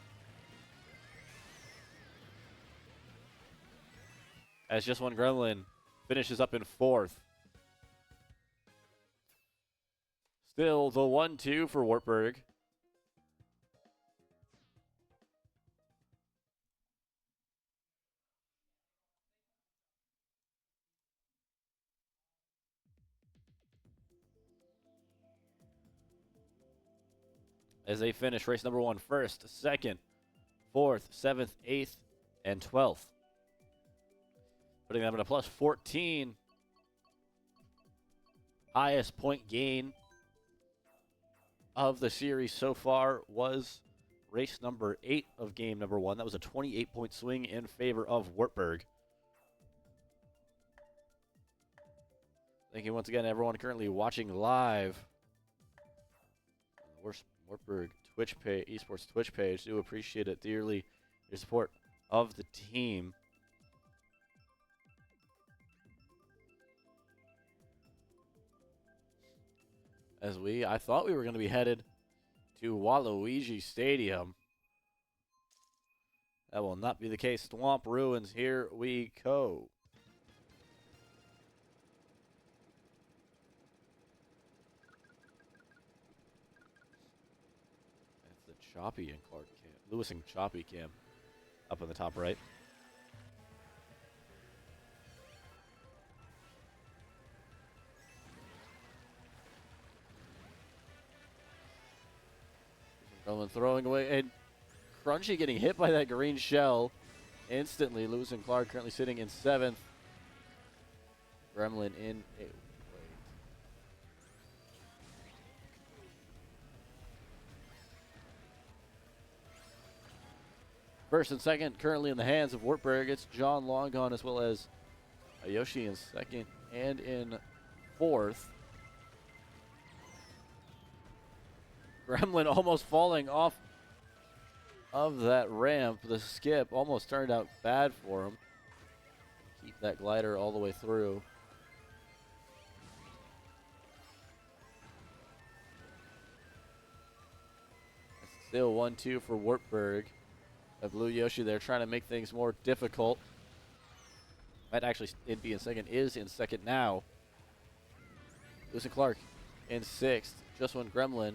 As just one Gremlin finishes up in 4th. Still the 1-2 for Wartburg. As they finish race number 1, 1st, 2nd, 4th, 7th, 8th, and 12th. Putting them at a plus 14. Highest point gain of the series so far was race number 8 of game number 1. That was a 28-point swing in favor of Wartburg. Thank you once again, everyone currently watching live on the Wartburg Twitch page, esports Twitch page. Do appreciate it dearly, your support of the team. As I thought we were going to be headed to Waluigi Stadium. That will not be the case. Swamp Ruins, here we go. That's the Choppy and Clark cam. Lewis and Choppy cam up in the top right. Gremlin throwing away, and Crunchy getting hit by that green shell instantly. Lewis and Clark currently sitting in 7th. Gremlin in 8th. First and second currently in the hands of Wartburg. It's John Long Gone as well as Yoshi in 2nd and in 4th. Gremlin almost falling off of that ramp. The skip almost turned out bad for him. Keep that glider all the way through. Still 1-2 for Wartburg. A blue Yoshi there trying to make things more difficult. Might actually be in 2nd, is in 2nd now. Lewis and Clark in 6th. Just one Gremlin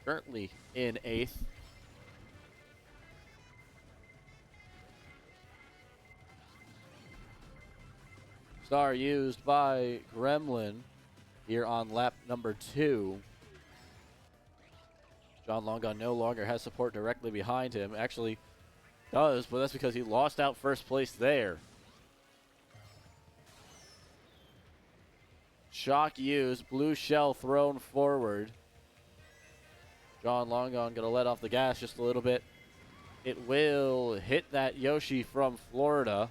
currently in 8th. Star used by Gremlin here on lap number 2. John Longon no longer has support directly behind him. Actually does, but that's because he lost out first place there. Shock used, blue shell thrown forward. John Longon gonna let off the gas just a little bit. It will hit that Yoshi from Florida.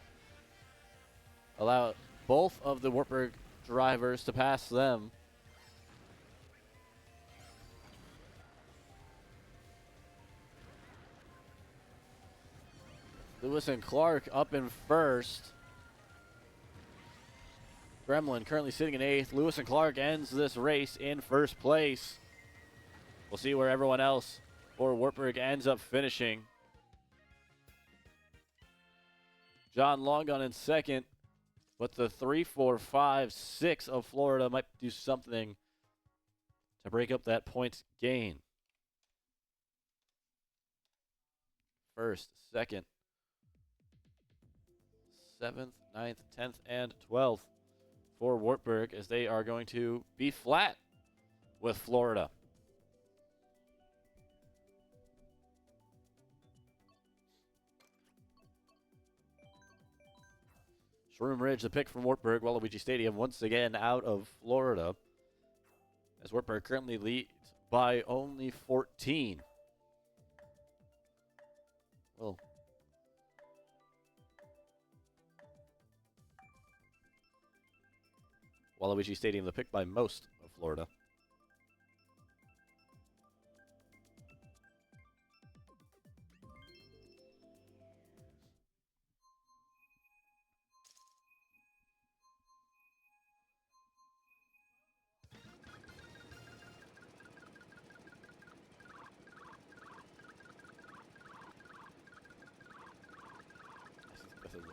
Allow both of the Wartburg drivers to pass them. Lewis and Clark up in 1st. Gremlin currently sitting in 8th. Lewis and Clark ends this race in 1st place. We'll see where everyone else for Wartburg ends up finishing. John Longon in 2nd, but the 3, 4, 5, 6 of Florida might do something to break up that points gain. 1st, 2nd, 7th, 9th, 10th, and 12th for Wartburg as they are going to be flat with Florida. Shroom Ridge, the pick from Wartburg. Waluigi Stadium once again out of Florida as Wartburg currently leads by only 14. Well, Waluigi Stadium, the pick by most of Florida.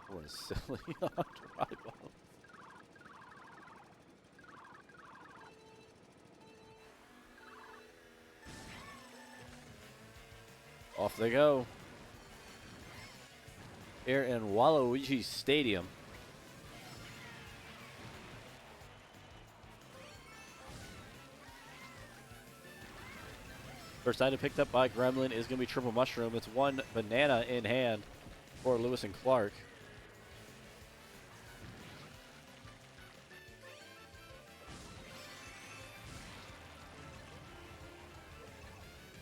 What is silly on dry bones. Off they go. Here in Waluigi Stadium. First item picked up by Gremlin is going to be Triple Mushroom. It's one banana in hand for Lewis and Clark.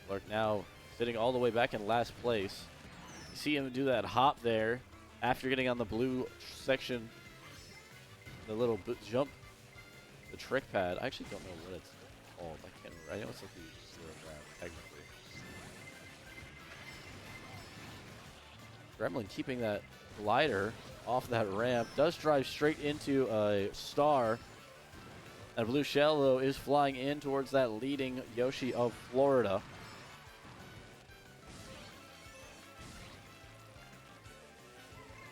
Clark now sitting all the way back in last place. You see him do that hop there after getting on the blue section. The little jump The trick pad. I actually don't know what it's called. I can't remember. I know it's like the zero grab, technically. Gremlin keeping that glider off that ramp. Does drive straight into a star. And Blue Shell, though, is flying in towards that leading Yoshi of Florida.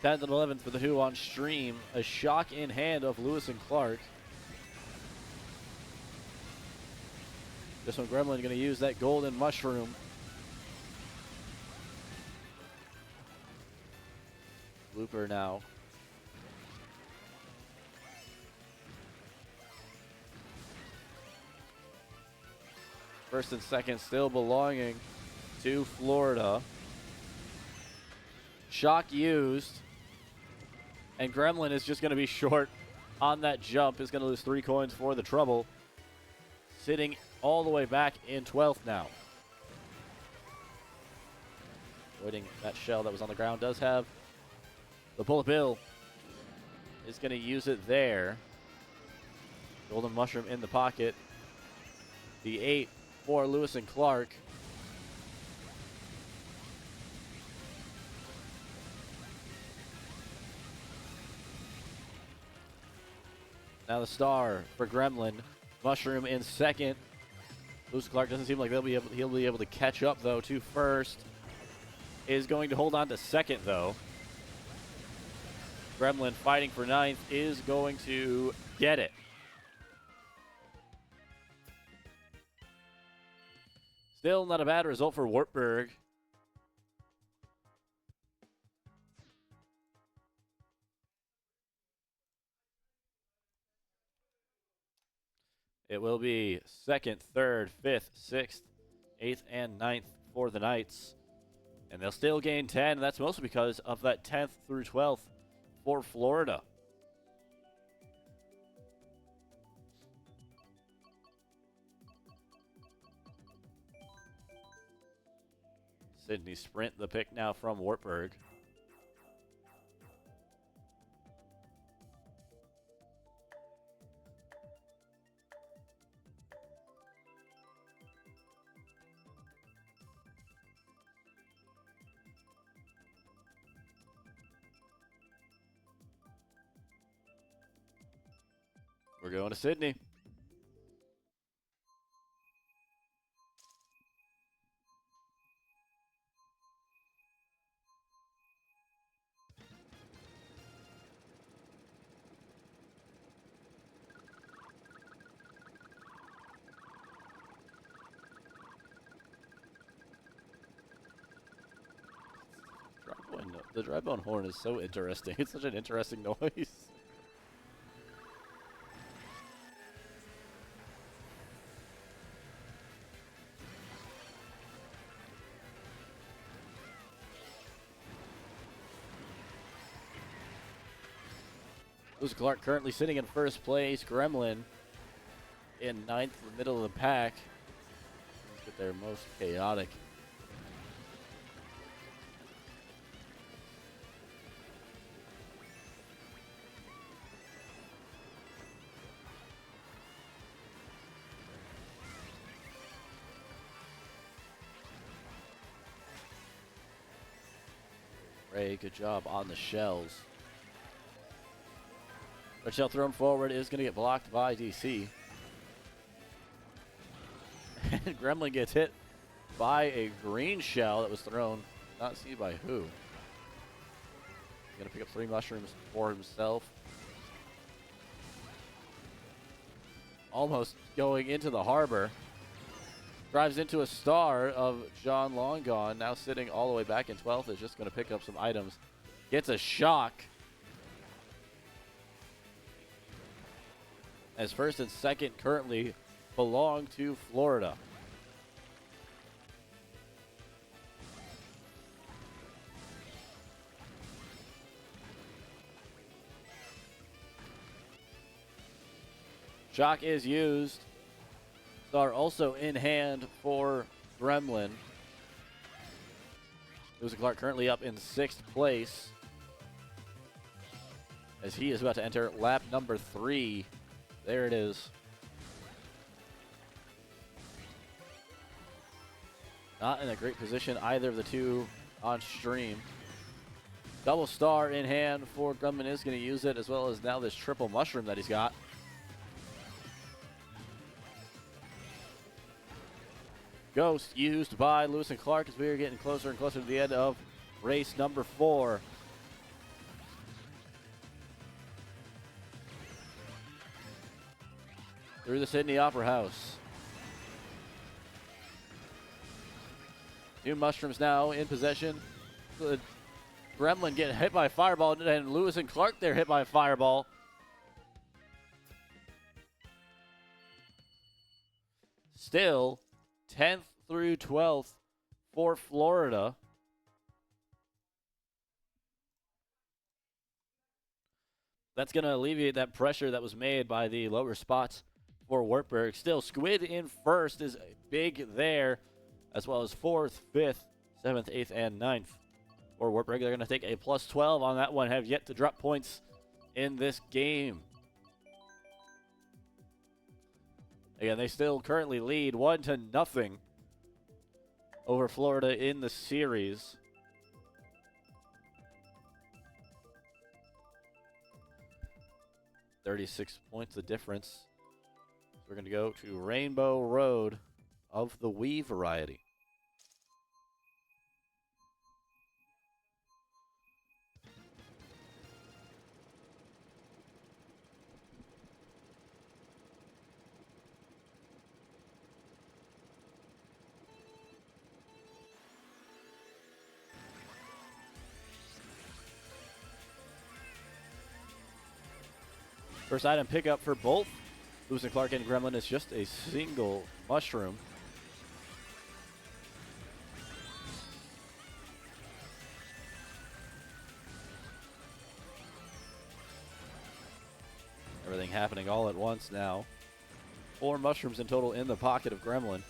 Tenth and 11th for the Who on stream. A shock in hand of Lewis and Clark. This one, Gremlin going to use that golden mushroom. Looper now. First and second still belonging to Florida. Shock used. And Gremlin is just going to be short on that jump. Is going to lose 3 coins for the trouble. Sitting all the way back in 12th now. Avoiding that shell that was on the ground. Does have the bullet bill. Is going to use it there. Golden mushroom in the pocket. The 8 for Lewis and Clark. Now the star for Gremlin. Mushroom in second. Lewis and Clark doesn't seem like he'll be able to catch up, though, to first. Is going to hold on to second, though. Gremlin fighting for ninth is going to get it. Still not a bad result for Wartburg. It will be second, third, fifth, sixth, eighth, and ninth for the Knights. And they'll still gain 10, and that's mostly because of that 10th through 12th for Florida. Sydney Sprint, the pick now from Wartburg. We're going to Sydney. The dry bone horn is so interesting. It's such an interesting noise. Lewis Clark currently sitting in first place. Gremlin in ninth, in the middle of the pack. Let's get their most chaotic. Ray, good job on the shells. Red shell thrown forward is going to get blocked by DC. And Gremlin gets hit by a green shell that was thrown. Not seen by who. He's going to pick up 3 mushrooms for himself. Almost going into the harbor. Drives into a star of John Long Gone. Now sitting all the way back in 12th. Is just going to pick up some items. Gets a shock. As first and second currently belong to Florida. Shock is used. Star also in hand for Gremlin. Lewis and Clark currently up in 6th place. As he is about to enter lap number 3 There it is. Not in a great position, either of the two on stream. Double star in hand for Grumman is going to use it, as well as now this triple mushroom that he's got. Ghost used by Lewis and Clark as we are getting closer and closer to the end of race number 4. Through the Sydney Opera House. 2 mushrooms now in possession. The Gremlin getting hit by a fireball, and Lewis and Clark there hit by a fireball. Still 10th through 12th for Florida. That's going to alleviate that pressure that was made by the lower spots for Wartburg. Still, Squid in first is big there, as well as 4th, 5th, 7th, 8th, and 9th. For Wartburg, they're going to take a plus 12 on that one, have yet to drop points in this game. Again, they still currently lead 1-0 over Florida in the series. $36 points the difference. So we're going to go to Rainbow Road of the Wii variety. First item pickup for both Lewis and Clark and Gremlin is just a single mushroom. Everything happening all at once now. 4 mushrooms in total in the pocket of Gremlin.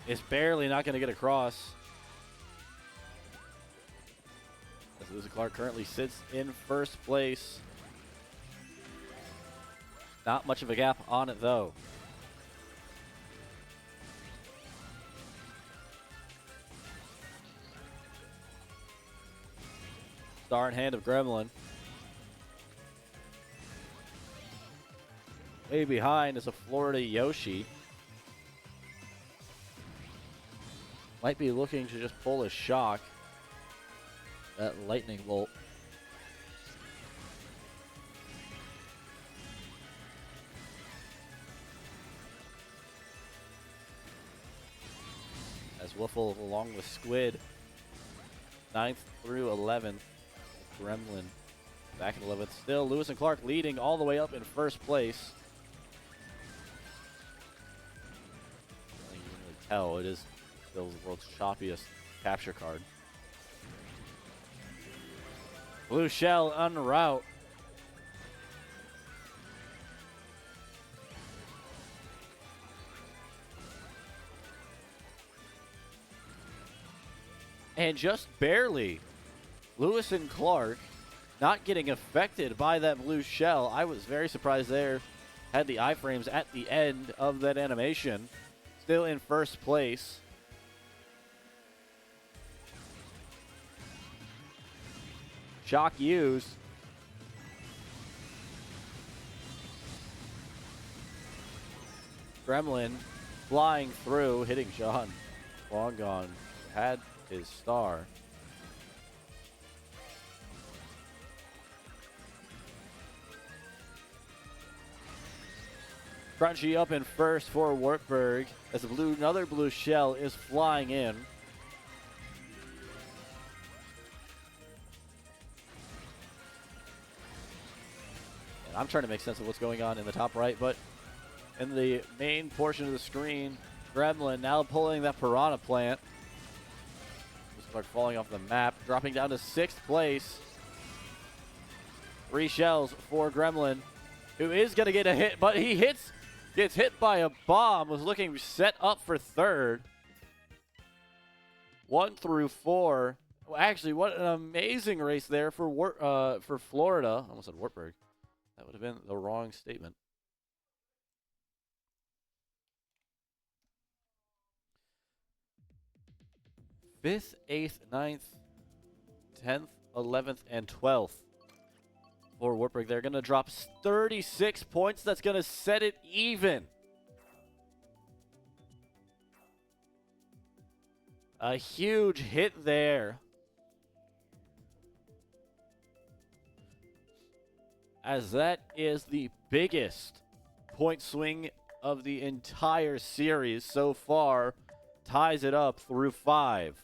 It's barely not going to get across. Lewis and Clark currently sits in first place. Not much of a gap on it, though. Star in hand of Gremlin. Way behind is a Florida Yoshi. Might be looking to just pull a shock. That lightning bolt. As Wiffle along with Squid. 9th through 11th. Gremlin back in 11th. Still Lewis and Clark leading all the way up in first place. You can really tell it is still the world's choppiest capture card. Blue Shell en route. And just barely, Lewis and Clark not getting affected by that blue shell. I was very surprised there. Had the iframes at the end of that animation. Still in first place. Shock used. Gremlin flying through, hitting John. Long gone. Had his star. Crunchy up in first for Wartburg as another blue shell is flying in. I'm trying to make sense of what's going on in the top right, but in the main portion of the screen, Gremlin now pulling that Piranha Plant. Clark falling off the map, dropping down to 6th place. 3 shells for Gremlin, who is going to get a hit, but he gets hit by a bomb, was looking set up for 3rd. 1 through 4. Actually, what an amazing race there for Florida. I almost said Wartburg. That would have been the wrong statement. 5th, 8th, 9th, 10th, 11th, and 12th for Wartburg. They're going to drop 36 points. That's going to set it even. A huge hit there. As that is the biggest point swing of the entire series so far. Ties it up through 5.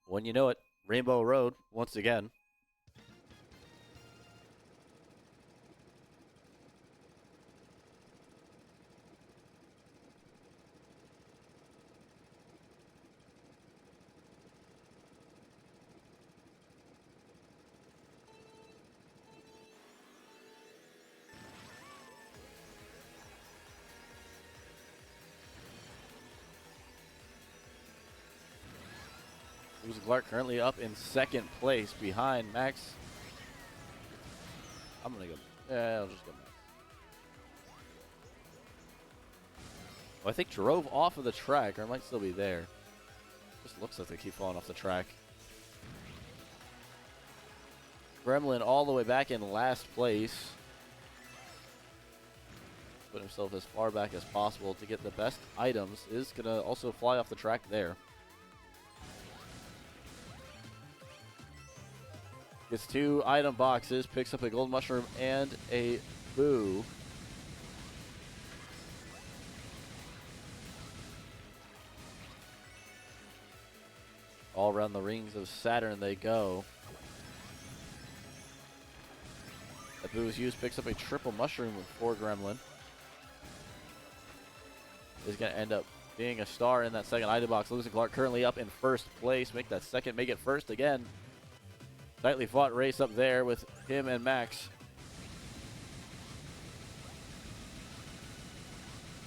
When you know it, Rainbow Road once again. Lewis and Clark currently up in 2nd place behind Max. I'm going to go. Yeah, I'll just go Max. Well, I think drove off of the track, or it might still be there. Just looks like they keep falling off the track. Gremlin all the way back in last place. Put himself as far back as possible to get the best items. Is going to also fly off the track there. Gets 2 item boxes, picks up a gold mushroom and a boo. All around the rings of Saturn they go. The boo is used, picks up a triple mushroom for Gremlin. Is going to end up being a star in that 2nd item box. Lewis and Clark currently up in 1st place. Make that 2nd, make it 1st again. Tightly fought race up there with him and Max.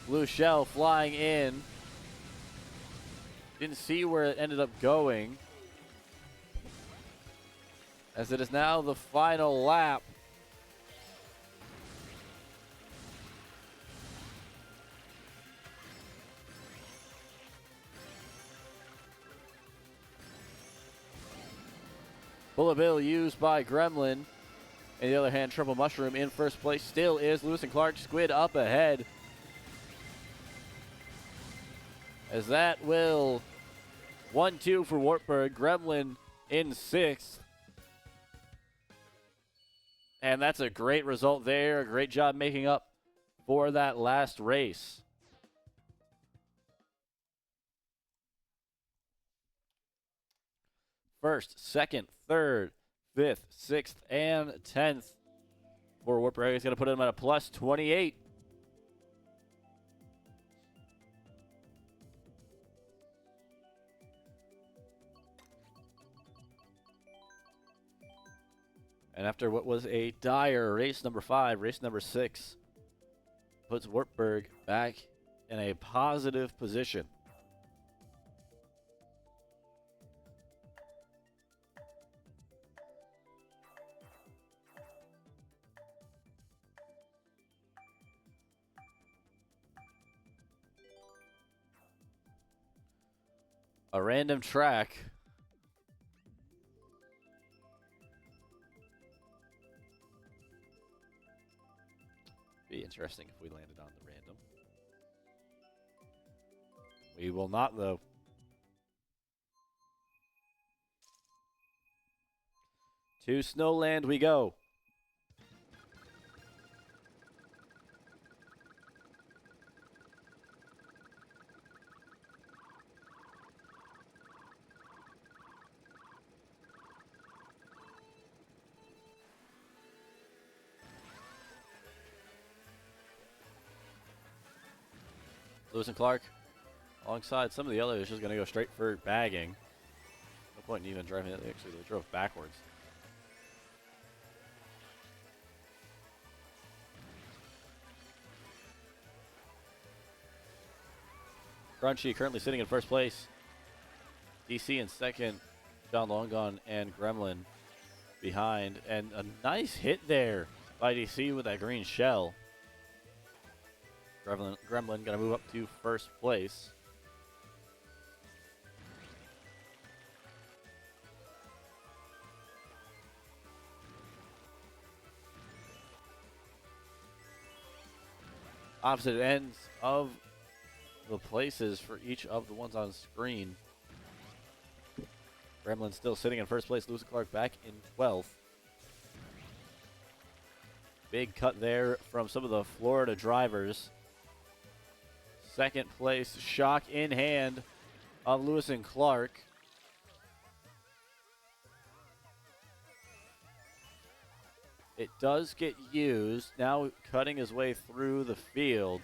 Blue shell flying in. Didn't see where it ended up going. As it is now the final lap. Bullet Bill used by Gremlin. On the other hand, Triple Mushroom in 1st place still is Lewis and Clark. Squid up ahead. As that will 1-2 for Wartburg. Gremlin in 6th. And that's a great result there. A great job making up for that last race. First, 2nd, 3rd, 5th, 6th, and 10th for Wartburg. He's going to put him at a plus 28. And after what was a dire race number 5, race number 6 puts Wartburg back in a positive position. A random track. Be interesting if we landed on the random. We will not, though. To Snowland we go. Lewis and Clark, alongside some of the others, just going to go straight for bagging. No point in even driving it. Actually, they drove backwards. Crunchy currently sitting in first place. DC in second. John Longon and Gremlin behind. And a nice hit there by DC with that green shell. Gremlin going to move up to first place. Opposite ends of the places for each of the ones on screen. Gremlin still sitting in first place. Lewis and Clark back in 12th. Big cut there from some of the Florida drivers. Second place, shock in hand of Lewis and Clark. It does get used. Now cutting his way through the field.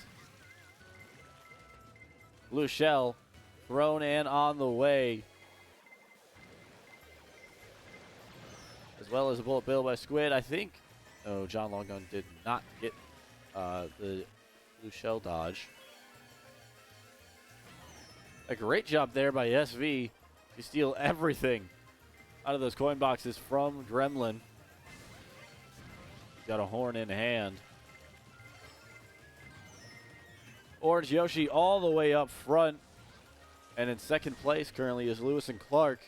Blue shell thrown in on the way. As well as a bullet bill by Squid. I think, oh, John Longon did not get the blue shell dodge. A great job there by SV to steal everything out of those coin boxes from Gremlin. Got a horn in hand. Orange Yoshi all the way up front. And in second place currently is Lewis and Clark.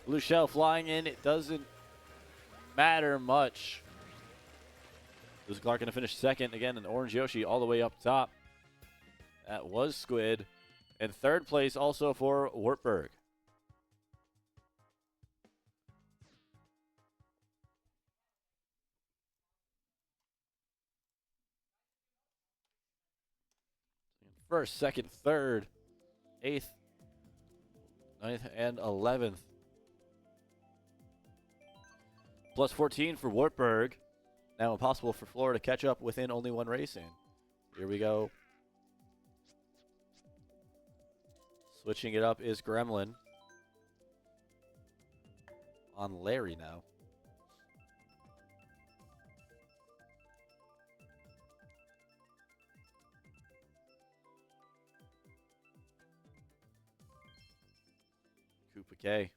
Blue shell flying in. It doesn't matter much. Lewis and Clark going to finish second. Again, and Orange Yoshi all the way up top. That was Squid. And third place also for Wartburg. First, second, third, 8th, 9th, and 11th. Plus 14 for Wartburg. Now impossible for Florida to catch up within only one race in. Here we go. Switching it up is Gremlin. On Larry now. Koopa K.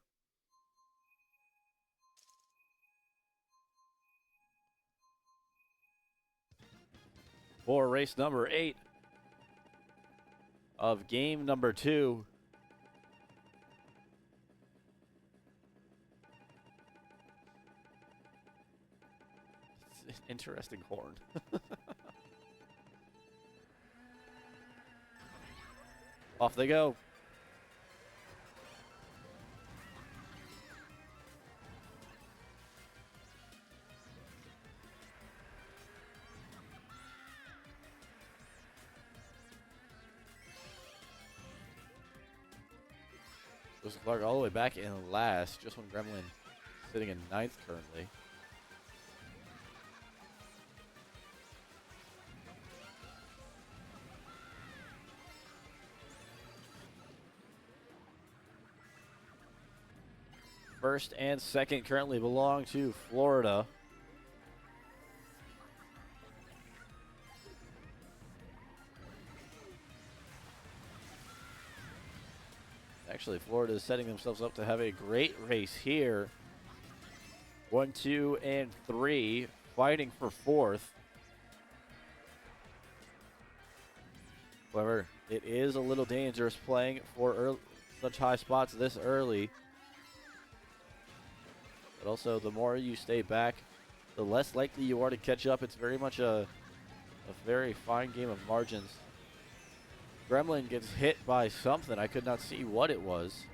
For race number 8 of game number 2. It's an interesting horn. Off they go. Lewis Clark all the way back in last, just when Gremlin sitting in 9th currently. First and second currently belong to Florida. Actually, Florida is setting themselves up to have a great race here. 1, 2, and 3 fighting for 4th. However, it is a little dangerous playing for such high spots this early. But also, the more you stay back, the less likely you are to catch up. It's very much a very fine game of margins. Gremlin gets hit by something. I could not see what it was.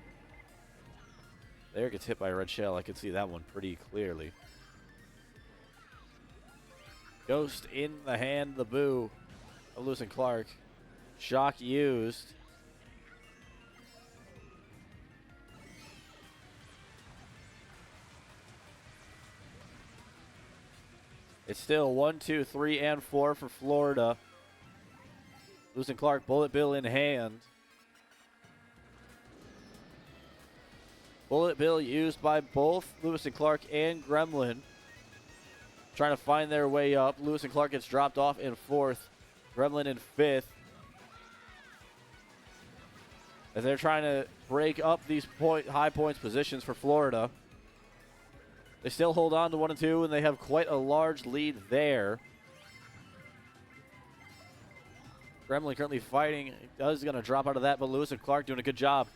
There gets hit by a red shell. I could see that one pretty clearly. Ghost in the hand, the boo of Lewis and Clark. Shock used. It's still 1, 2, 3, and 4 for Florida. Lewis and Clark, bullet bill in hand. Bullet bill used by both Lewis and Clark and Gremlin. Trying to find their way up. Lewis and Clark gets dropped off in 4th. Gremlin in 5th. as they're trying to break up these high points positions for Florida. They still hold on to 1 and 2, and they have quite a large lead there. Gremlin currently fighting. Does going to drop out of that, but Lewis and Clark doing a good job.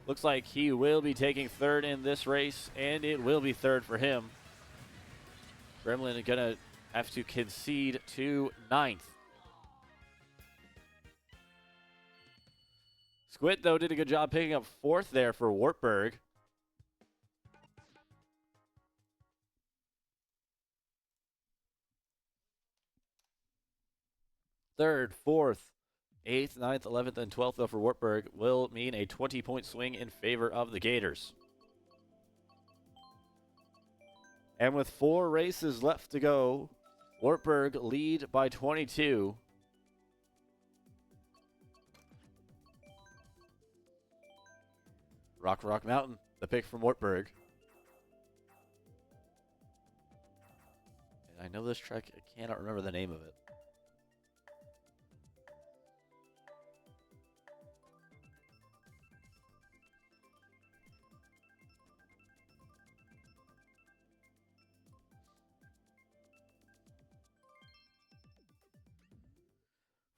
Looks like he will be taking third in this race, and it will be third for him. Gremlin going to have to concede to 9th. Squid, though, did a good job picking up 4th there for Wartburg. Third, 4th, 8th, 9th, 11th, and 12th, though, for Wartburg will mean a 20-point swing in favor of the Gators. And with 4 races left to go, Wartburg lead by 22. Rock Mountain, the pick from Wartburg. And I know this track, I cannot remember the name of it.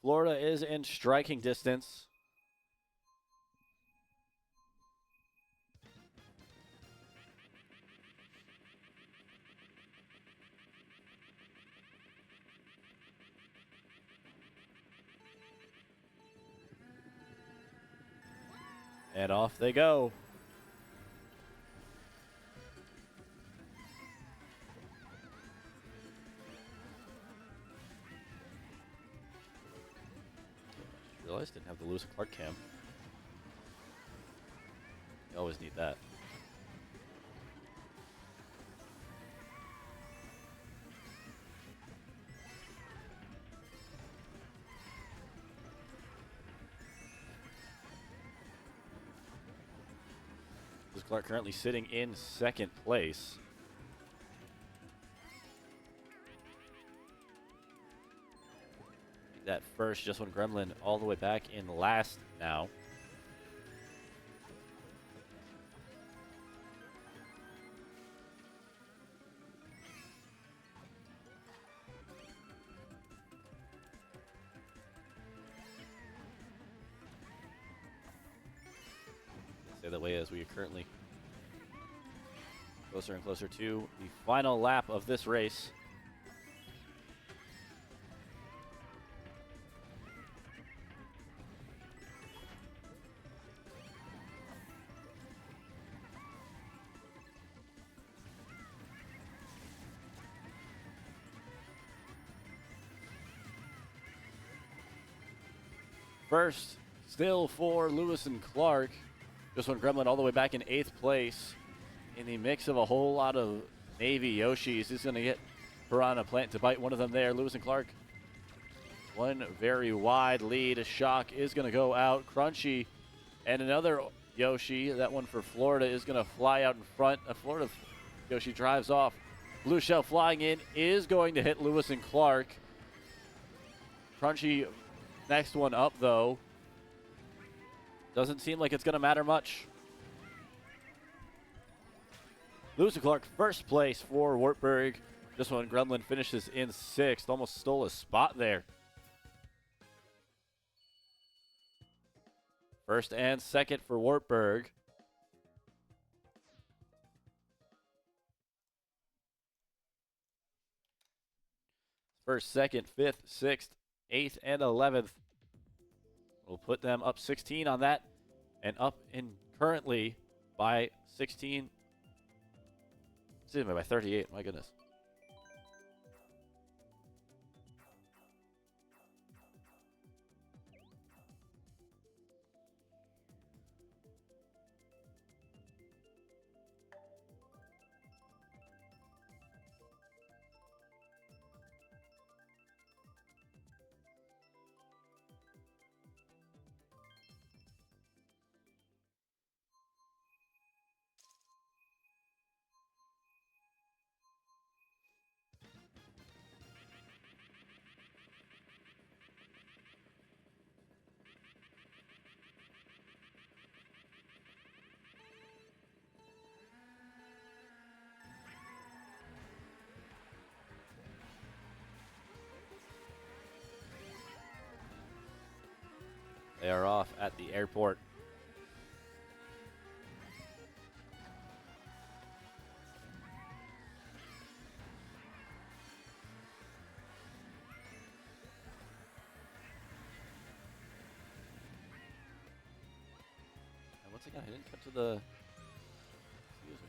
Florida is in striking distance. And off they go. I realized didn't have the Lewis and Clark cam. You always need that. Lewis Clark currently sitting in 2nd place. That first just went Gremlin all the way back in last now. Stay that way as we are currently closer and closer to the final lap of this race. First, still for Lewis and Clark. This one, Gremlin, all the way back in 8th place. In the mix of a whole lot of Navy Yoshis. He's going to get Piranha Plant to bite one of them there. Lewis and Clark, one very wide lead. A Shock is going to go out. Crunchy and another Yoshi. That one for Florida is going to fly out in front. A Florida Yoshi drives off. Blue Shell flying in is going to hit Lewis and Clark. Crunchy next one up, though. Doesn't seem like it's going to matter much. Lewis and Clark, first place for Wartburg. This one, Gremlin finishes in 6th. Almost stole a spot there. First and second for Wartburg. First, second, 5th, 6th, 8th, and 11th. We'll put them up 16 on that and up in currently by 16. Excuse me, by 38. My goodness. They are off at the airport. And once again, I didn't cut to the... Excuse me.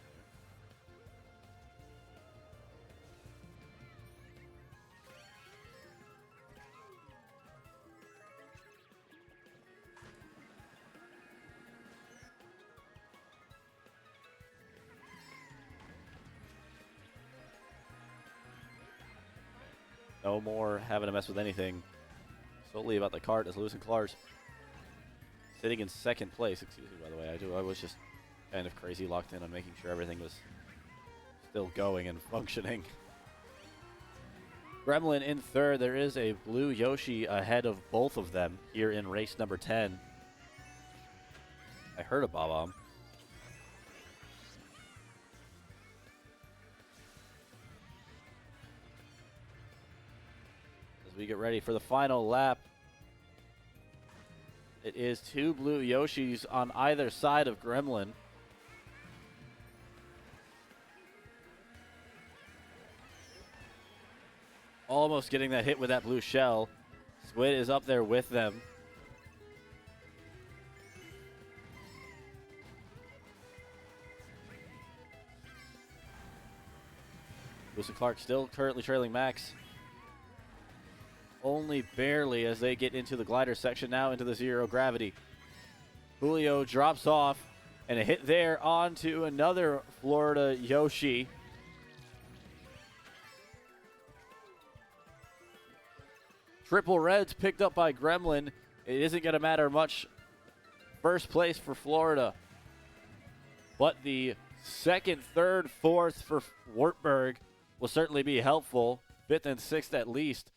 No more having to mess with anything solely about the cart as Lewis and Clark sitting in second place. Excuse me, by the way. I was just kind of crazy locked in on making sure everything was still going and functioning. Gremlin in third. There is a blue Yoshi ahead of both of them here in race number 10. I heard a bomb. We get ready for the final lap. It is two blue Yoshis on either side of Gremlin. Almost getting that hit with that blue shell. Squid is up there with them. Lewis and Clark still currently trailing Max. Only barely as they get into the glider section now into the zero gravity. Julio drops off and a hit there onto another Florida Yoshi. Triple reds picked up by Gremlin. It isn't going to matter much. First place for Florida. But the second, third, fourth for Wartburg will certainly be helpful. Fifth and sixth at least.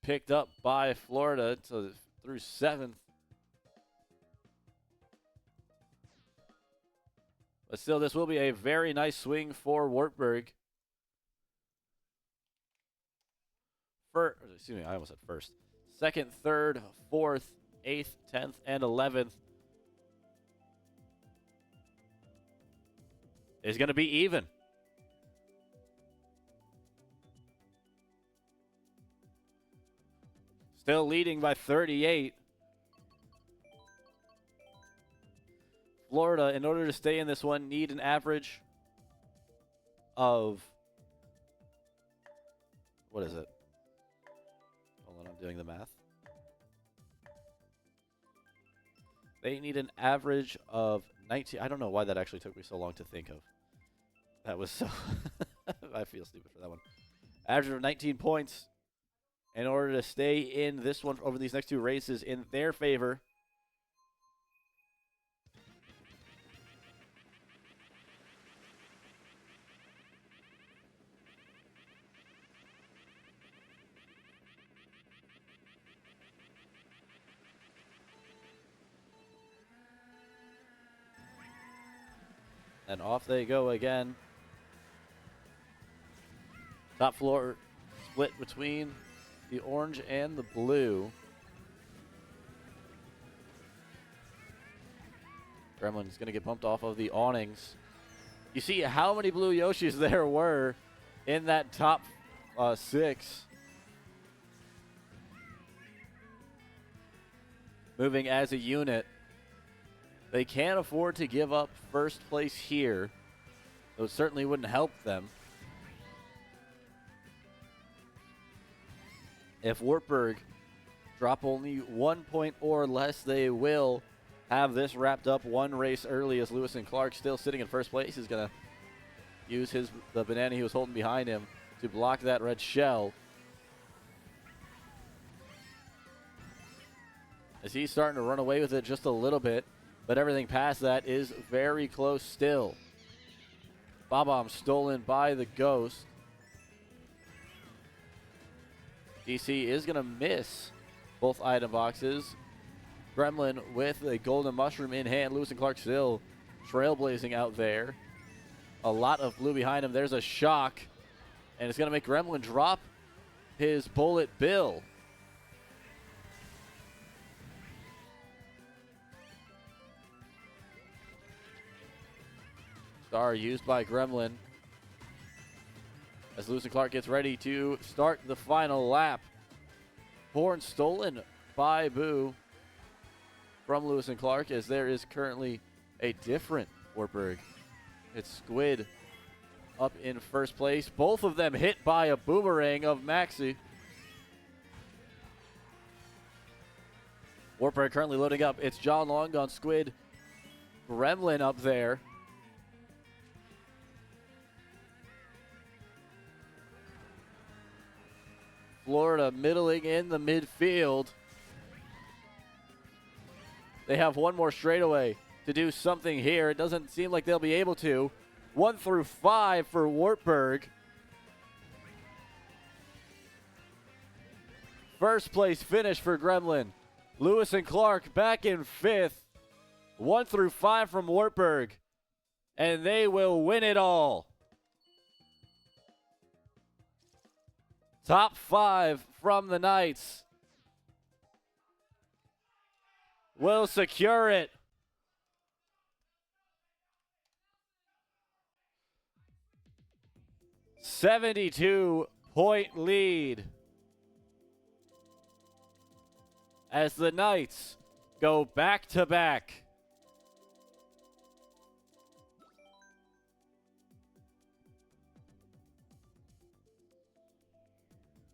Picked up by Florida through seventh. But still, this will be a very nice swing for Wartburg. Excuse me, I almost said first. Second, third, fourth, 8th, 10th, and 11th is going to be even. Still leading by 38. Florida, in order to stay in this one, need an average of... What is it? Hold on, I'm doing the math. They need an average of 19... I don't know why that actually took me so long to think of. That was so... I feel stupid for that one. Average of 19 points in order to stay in this one over these next two races in their favor. And off they go again. Top floor split between the orange and the blue. Gremlin's going to get bumped off of the awnings. You see how many blue Yoshis there were in that top six. Moving as a unit. They can't afford to give up first place here. It certainly wouldn't help them. If Wartburg drop only 1 point or less, they will have this wrapped up one race early, as Lewis and Clark, still sitting in first place, is going to use the banana he was holding behind him to block that red shell. As he's starting to run away with it just a little bit, but everything past that is very close still. Bob-omb stolen by the Ghost. DC is going to miss both item boxes. Gremlin with a golden mushroom in hand. Lewis and Clark still trailblazing out there. A lot of blue behind him. There's a shock. And it's going to make Gremlin drop his bullet bill. Star used by Gremlin. As Lewis and Clark gets ready to start the final lap. Horn stolen by Boo from Lewis and Clark, as there is currently a different Wartburg. It's Squid up in first place. Both of them hit by a boomerang of Maxi. Wartburg currently loading up. It's John Long on Squid. Gremlin up there. Florida middling in the midfield. They have one more straightaway to do something here. It doesn't seem like they'll be able to. 1 through 5 for Wartburg. First place finish for Gremlin. Lewis and Clark back in 5th. 1 through 5 from Wartburg. And they will win it all. Top 5 from the Knights will secure it. .72-point lead as the Knights go back-to-back.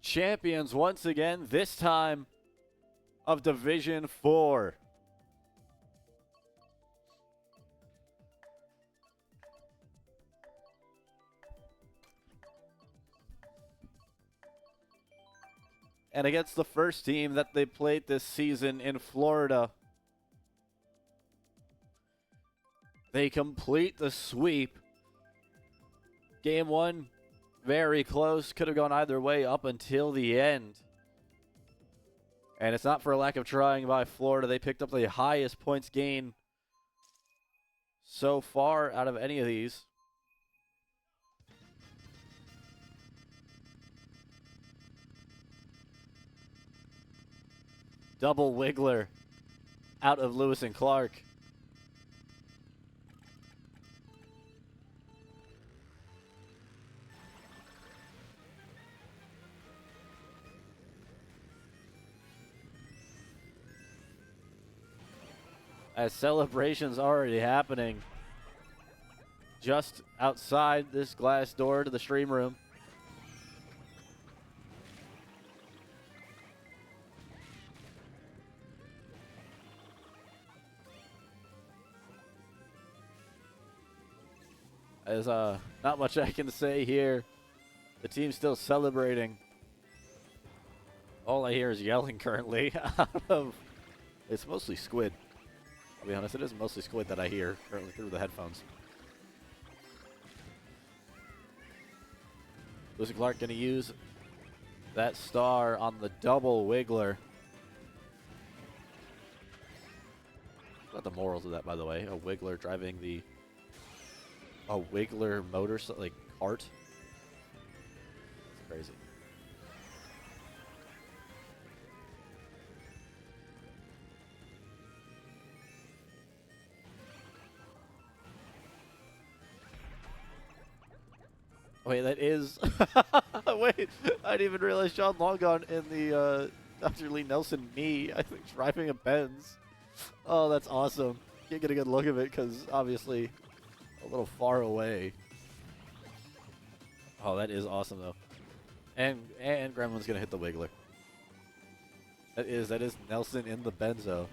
Champions once again, this time of Division 4. And against the first team that they played this season in Florida, they complete the sweep. Game 1, very close. Could have gone either way up until the end. And it's not for a lack of trying by Florida. They picked up the highest points gain so far out of any of these. Double Wiggler out of Lewis and Clark. As celebrations already happening just outside this glass door to the stream room. There's not much I can say here. The team's still celebrating. All I hear is yelling currently out of... It's mostly Squid. I'll be honest, it is mostly Squid that I hear currently through the headphones. Lewis and Clark going to use that star on the double Wiggler. What the morals of that, by the way? A Wiggler driving a Wiggler motorcycle, like Kart. It's crazy. Wait, that is... Wait, I didn't even realize Sean Longon in the Dr. Lee Nelson knee, I think, driving a Benz. Oh, that's awesome. Can't get a good look of it because obviously a little far away. Oh, that is awesome, though. And Gremlin's going to hit the Wiggler. That is Nelson in the Benzo.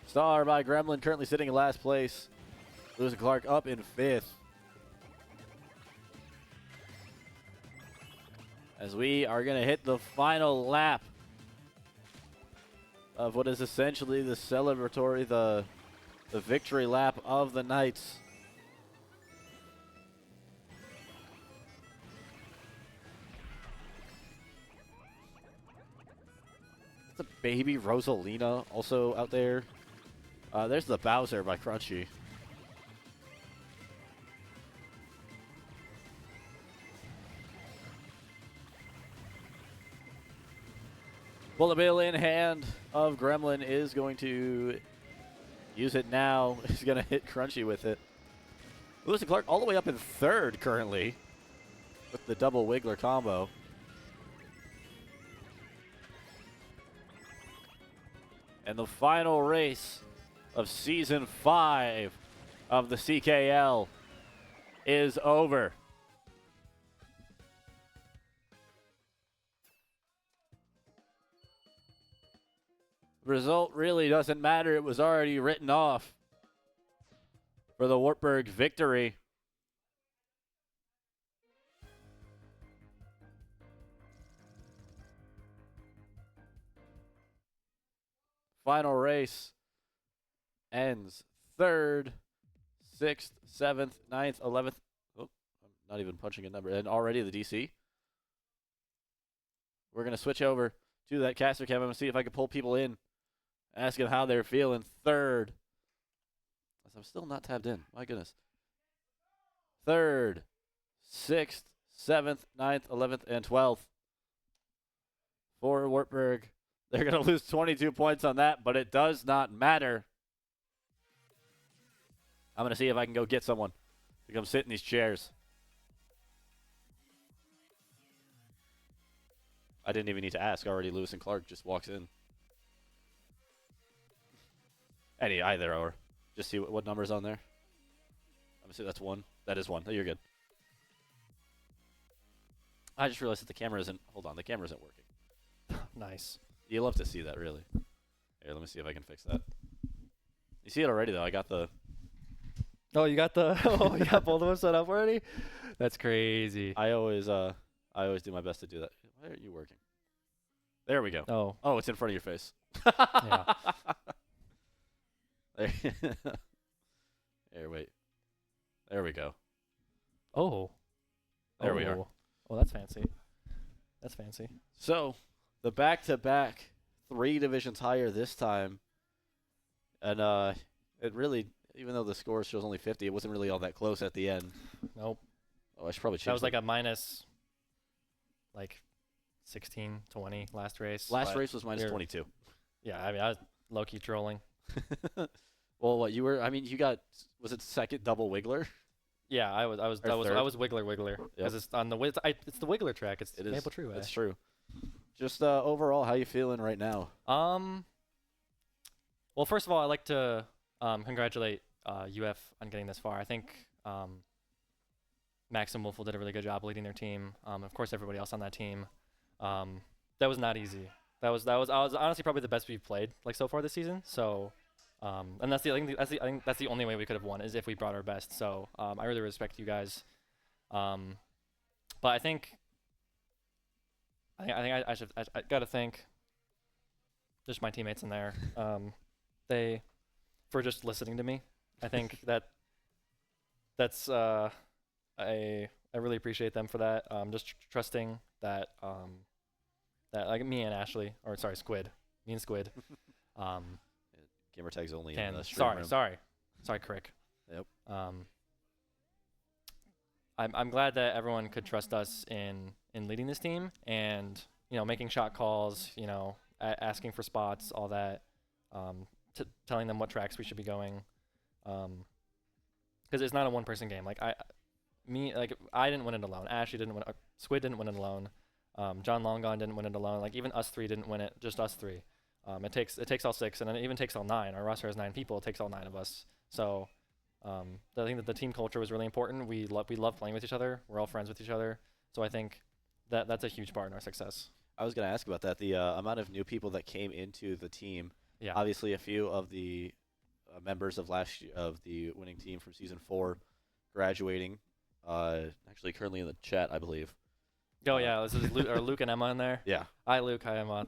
Star by Gremlin, currently sitting in last place. Lewis and Clark up in 5th. As we are going to hit the final lap of what is essentially the celebratory, the victory lap of the Knights. It's a baby Rosalina also out there. There's the Bowser by Crunchy. Bullet bill in hand of Gremlin is going to use it now. He's going to hit Crunchy with it. Lewis and Clark all the way up in third currently with the double Wiggler combo. And the final race of Season 5 of the CKL is over. Result really doesn't matter. It was already written off for the Wartburg victory. Final race ends 3rd, 6th, 7th, 9th, 11th. Oh, I'm not even punching a number. And already the DC. We're going to switch over to that caster cam. I'm going to see if I can pull people in. Ask them how they're feeling. 3rd. I'm still not tabbed in. My goodness. 3rd, 6th, 7th, 9th, 11th, and 12th. For Wartburg. They're going to lose 22 points on that, but it does not matter. I'm going to see if I can go get someone to come sit in these chairs. I didn't even need to ask. Already Lewis and Clark just walks in. Either or. Just see what number's on there. I'm going to say that's 1. That is 1. Oh, you're good. I just realized that the camera isn't... Hold on. The camera isn't working. Nice. You love to see that, really. Here, let me see if I can fix that. You see it already, though. I got the... Oh, you got the... Oh, you got both of them set up already? That's crazy. I always do my best to do that. Why aren't you working? There we go. Oh. Oh, it's in front of your face. Yeah. Here, wait. There we go. Oh. There we are. Oh, that's fancy. That's fancy. So, the back-to-back 3 divisions higher this time. And it really, even though the score shows only 50, it wasn't really all that close at the end. Nope. Oh, I should probably change That was like a minus, 16, 20 last race. Last race was minus 22. Yeah, I mean, I was low-key trolling. Well, what you were? I mean, you got. Was it second double Wiggler? Yeah, I was Wiggler. Because it's on the it's the Wiggler track. It's Maple Treeway. It's true. Just overall, how you feeling right now? Well, first of all, I'd like to congratulate UF on getting this far. I think Max and Wolfel did a really good job leading their team. Of course, everybody else on that team. That was not easy. That was honestly probably the best we've played so far this season. So, and I think that's the only way we could have won is if we brought our best. So I really respect you guys. But I think I gotta thank just my teammates in there. They for just listening to me. I think that's I really appreciate them for that. Just trusting that that me and Ashley, or sorry, Squid, me and Squid. Gamer tags only in the stream room. Sorry, Crick. Yep. I'm glad that everyone could trust us in leading this team and making shot calls, asking for spots, all that, telling them what tracks we should be going, because it's not a one-person game. I didn't win it alone. Ashley didn't win. Squid didn't win it alone. John Longon didn't win it alone. Even us 3 didn't win it. Just us 3. It takes all 6, and it even takes all 9. Our roster has 9 people. It takes all 9 of us. So I think that the team culture was really important. We love playing with each other. We're all friends with each other. So I think that's a huge part in our success. I was going to ask about that. The amount of new people that came into the team. Yeah. Obviously, a few of the members of of the winning team from season 4 graduating. Actually, currently in the chat, I believe. Oh yeah, this is Luke and Emma in there. Yeah. Hi Luke, hi Emma.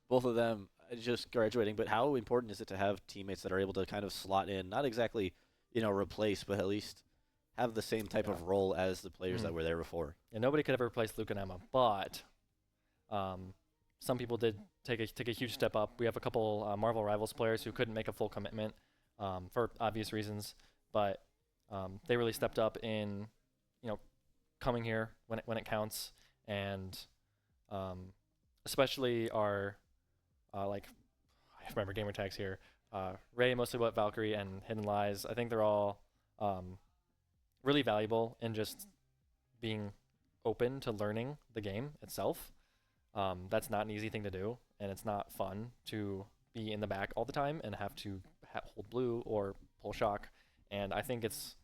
Both of them just graduating, but how important is it to have teammates that are able to kind of slot in, not exactly, replace, but at least have the same type of role as the players that were there before? Yeah, nobody could ever replace Luke and Emma, but some people did take a huge step up. We have a couple Marvel Rivals players who couldn't make a full commitment for obvious reasons, but they really stepped up in, coming here when it counts, and especially our like I remember gamer tags here. Ray, Mostly What, Valkyrie, and Hidden Lies. I think they're all really valuable in just being open to learning the game itself. That's not an easy thing to do, and it's not fun to be in the back all the time and have to hold blue or pull shock. And I think it's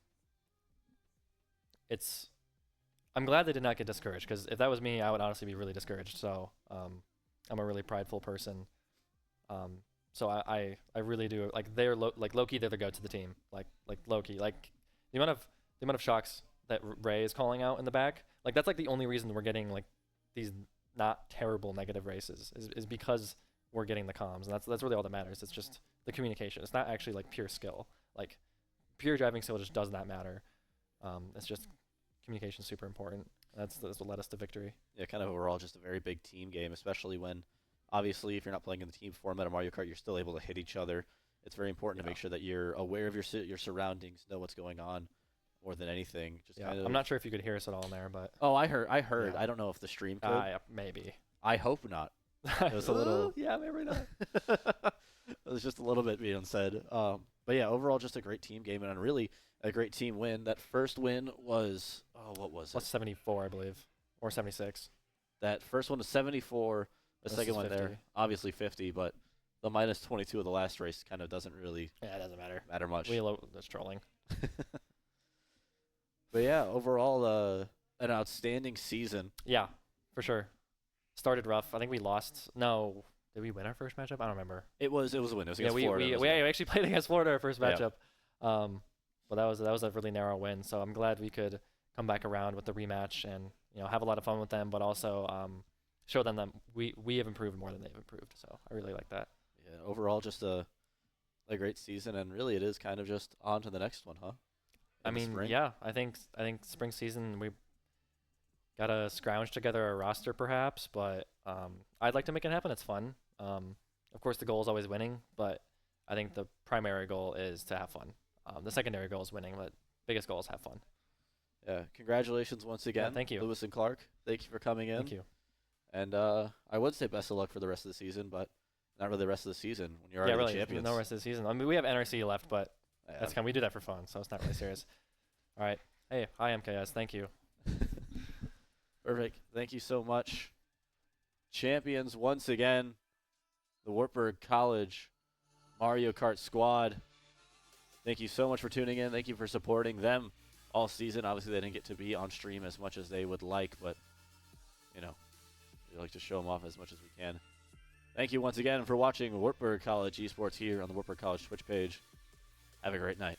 I'm glad they did not get discouraged, because if that was me, I would honestly be really discouraged. So I'm a really prideful person. So I really do like like Loki. They're the go to the team. Like Loki. Like the amount of shocks that Ray is calling out in the back. Like that's like the only reason we're getting like these not terrible negative races is because we're getting the comms, and that's really all that matters. It's just the communication. It's not actually like pure skill. Like pure driving skill just does not matter. It's just communication is super important. That's what led us to victory. Yeah, kind of overall just a very big team game, especially when obviously if you're not playing in the team format of Mario Kart, you're still able to hit each other. It's very important to make sure that you're aware of your surroundings, know what's going on more than anything. Just kind of. I'm not sure if you could hear us at all in there, but Oh, I heard. Yeah. I don't know if the stream could. yeah, maybe. I hope not. It was a little. Yeah, maybe not. It was just a little bit being said. But yeah, overall just a great team game and really a great team win. That first win was what was Plus it? 74, I believe, or 76. That first one was 74. The This second is one 50. there, obviously 50, but the minus 22 of the last race kind of doesn't really Yeah, it doesn't matter. matter much. That's trolling. But yeah, overall, an outstanding season. Yeah, for sure. Started rough. I think we lost. No, did we win our first matchup? I don't remember. It was a win. It was Yeah, against we Florida. we, It was we a win. actually played against Florida our first Yeah. matchup. But that was a really narrow win. So I'm glad we could come back around with the rematch and have a lot of fun with them, but also show them that we have improved more than they've improved. So I really like that. Yeah, overall just a great season, and really it is kind of just on to the next one, huh? I In the mean, spring. yeah, I think spring season we gotta scrounge together a roster perhaps, but I'd like to make it happen. It's fun. Of course, the goal is always winning, but I think the primary goal is to have fun. The secondary goal is winning, but biggest goal is have fun. Yeah, congratulations once again. thank you. Lewis and Clark. Thank you for coming in. Thank you. And I would say best of luck for the rest of the season, but not really the rest of the season when you're Yeah, already really. champions. No rest of the season. I mean, we have NRC left, but Yeah. that's we do that for fun, so it's not really serious. All right. Hey, hi MKS. Thank you. Perfect. Thank you so much. Champions once again, the Wartburg College Mario Kart squad. Thank you so much for tuning in. Thank you for supporting them all season. Obviously, they didn't get to be on stream as much as they would like, but, we like to show them off as much as we can. Thank you once again for watching Wartburg College Esports here on the Wartburg College Twitch page. Have a great night.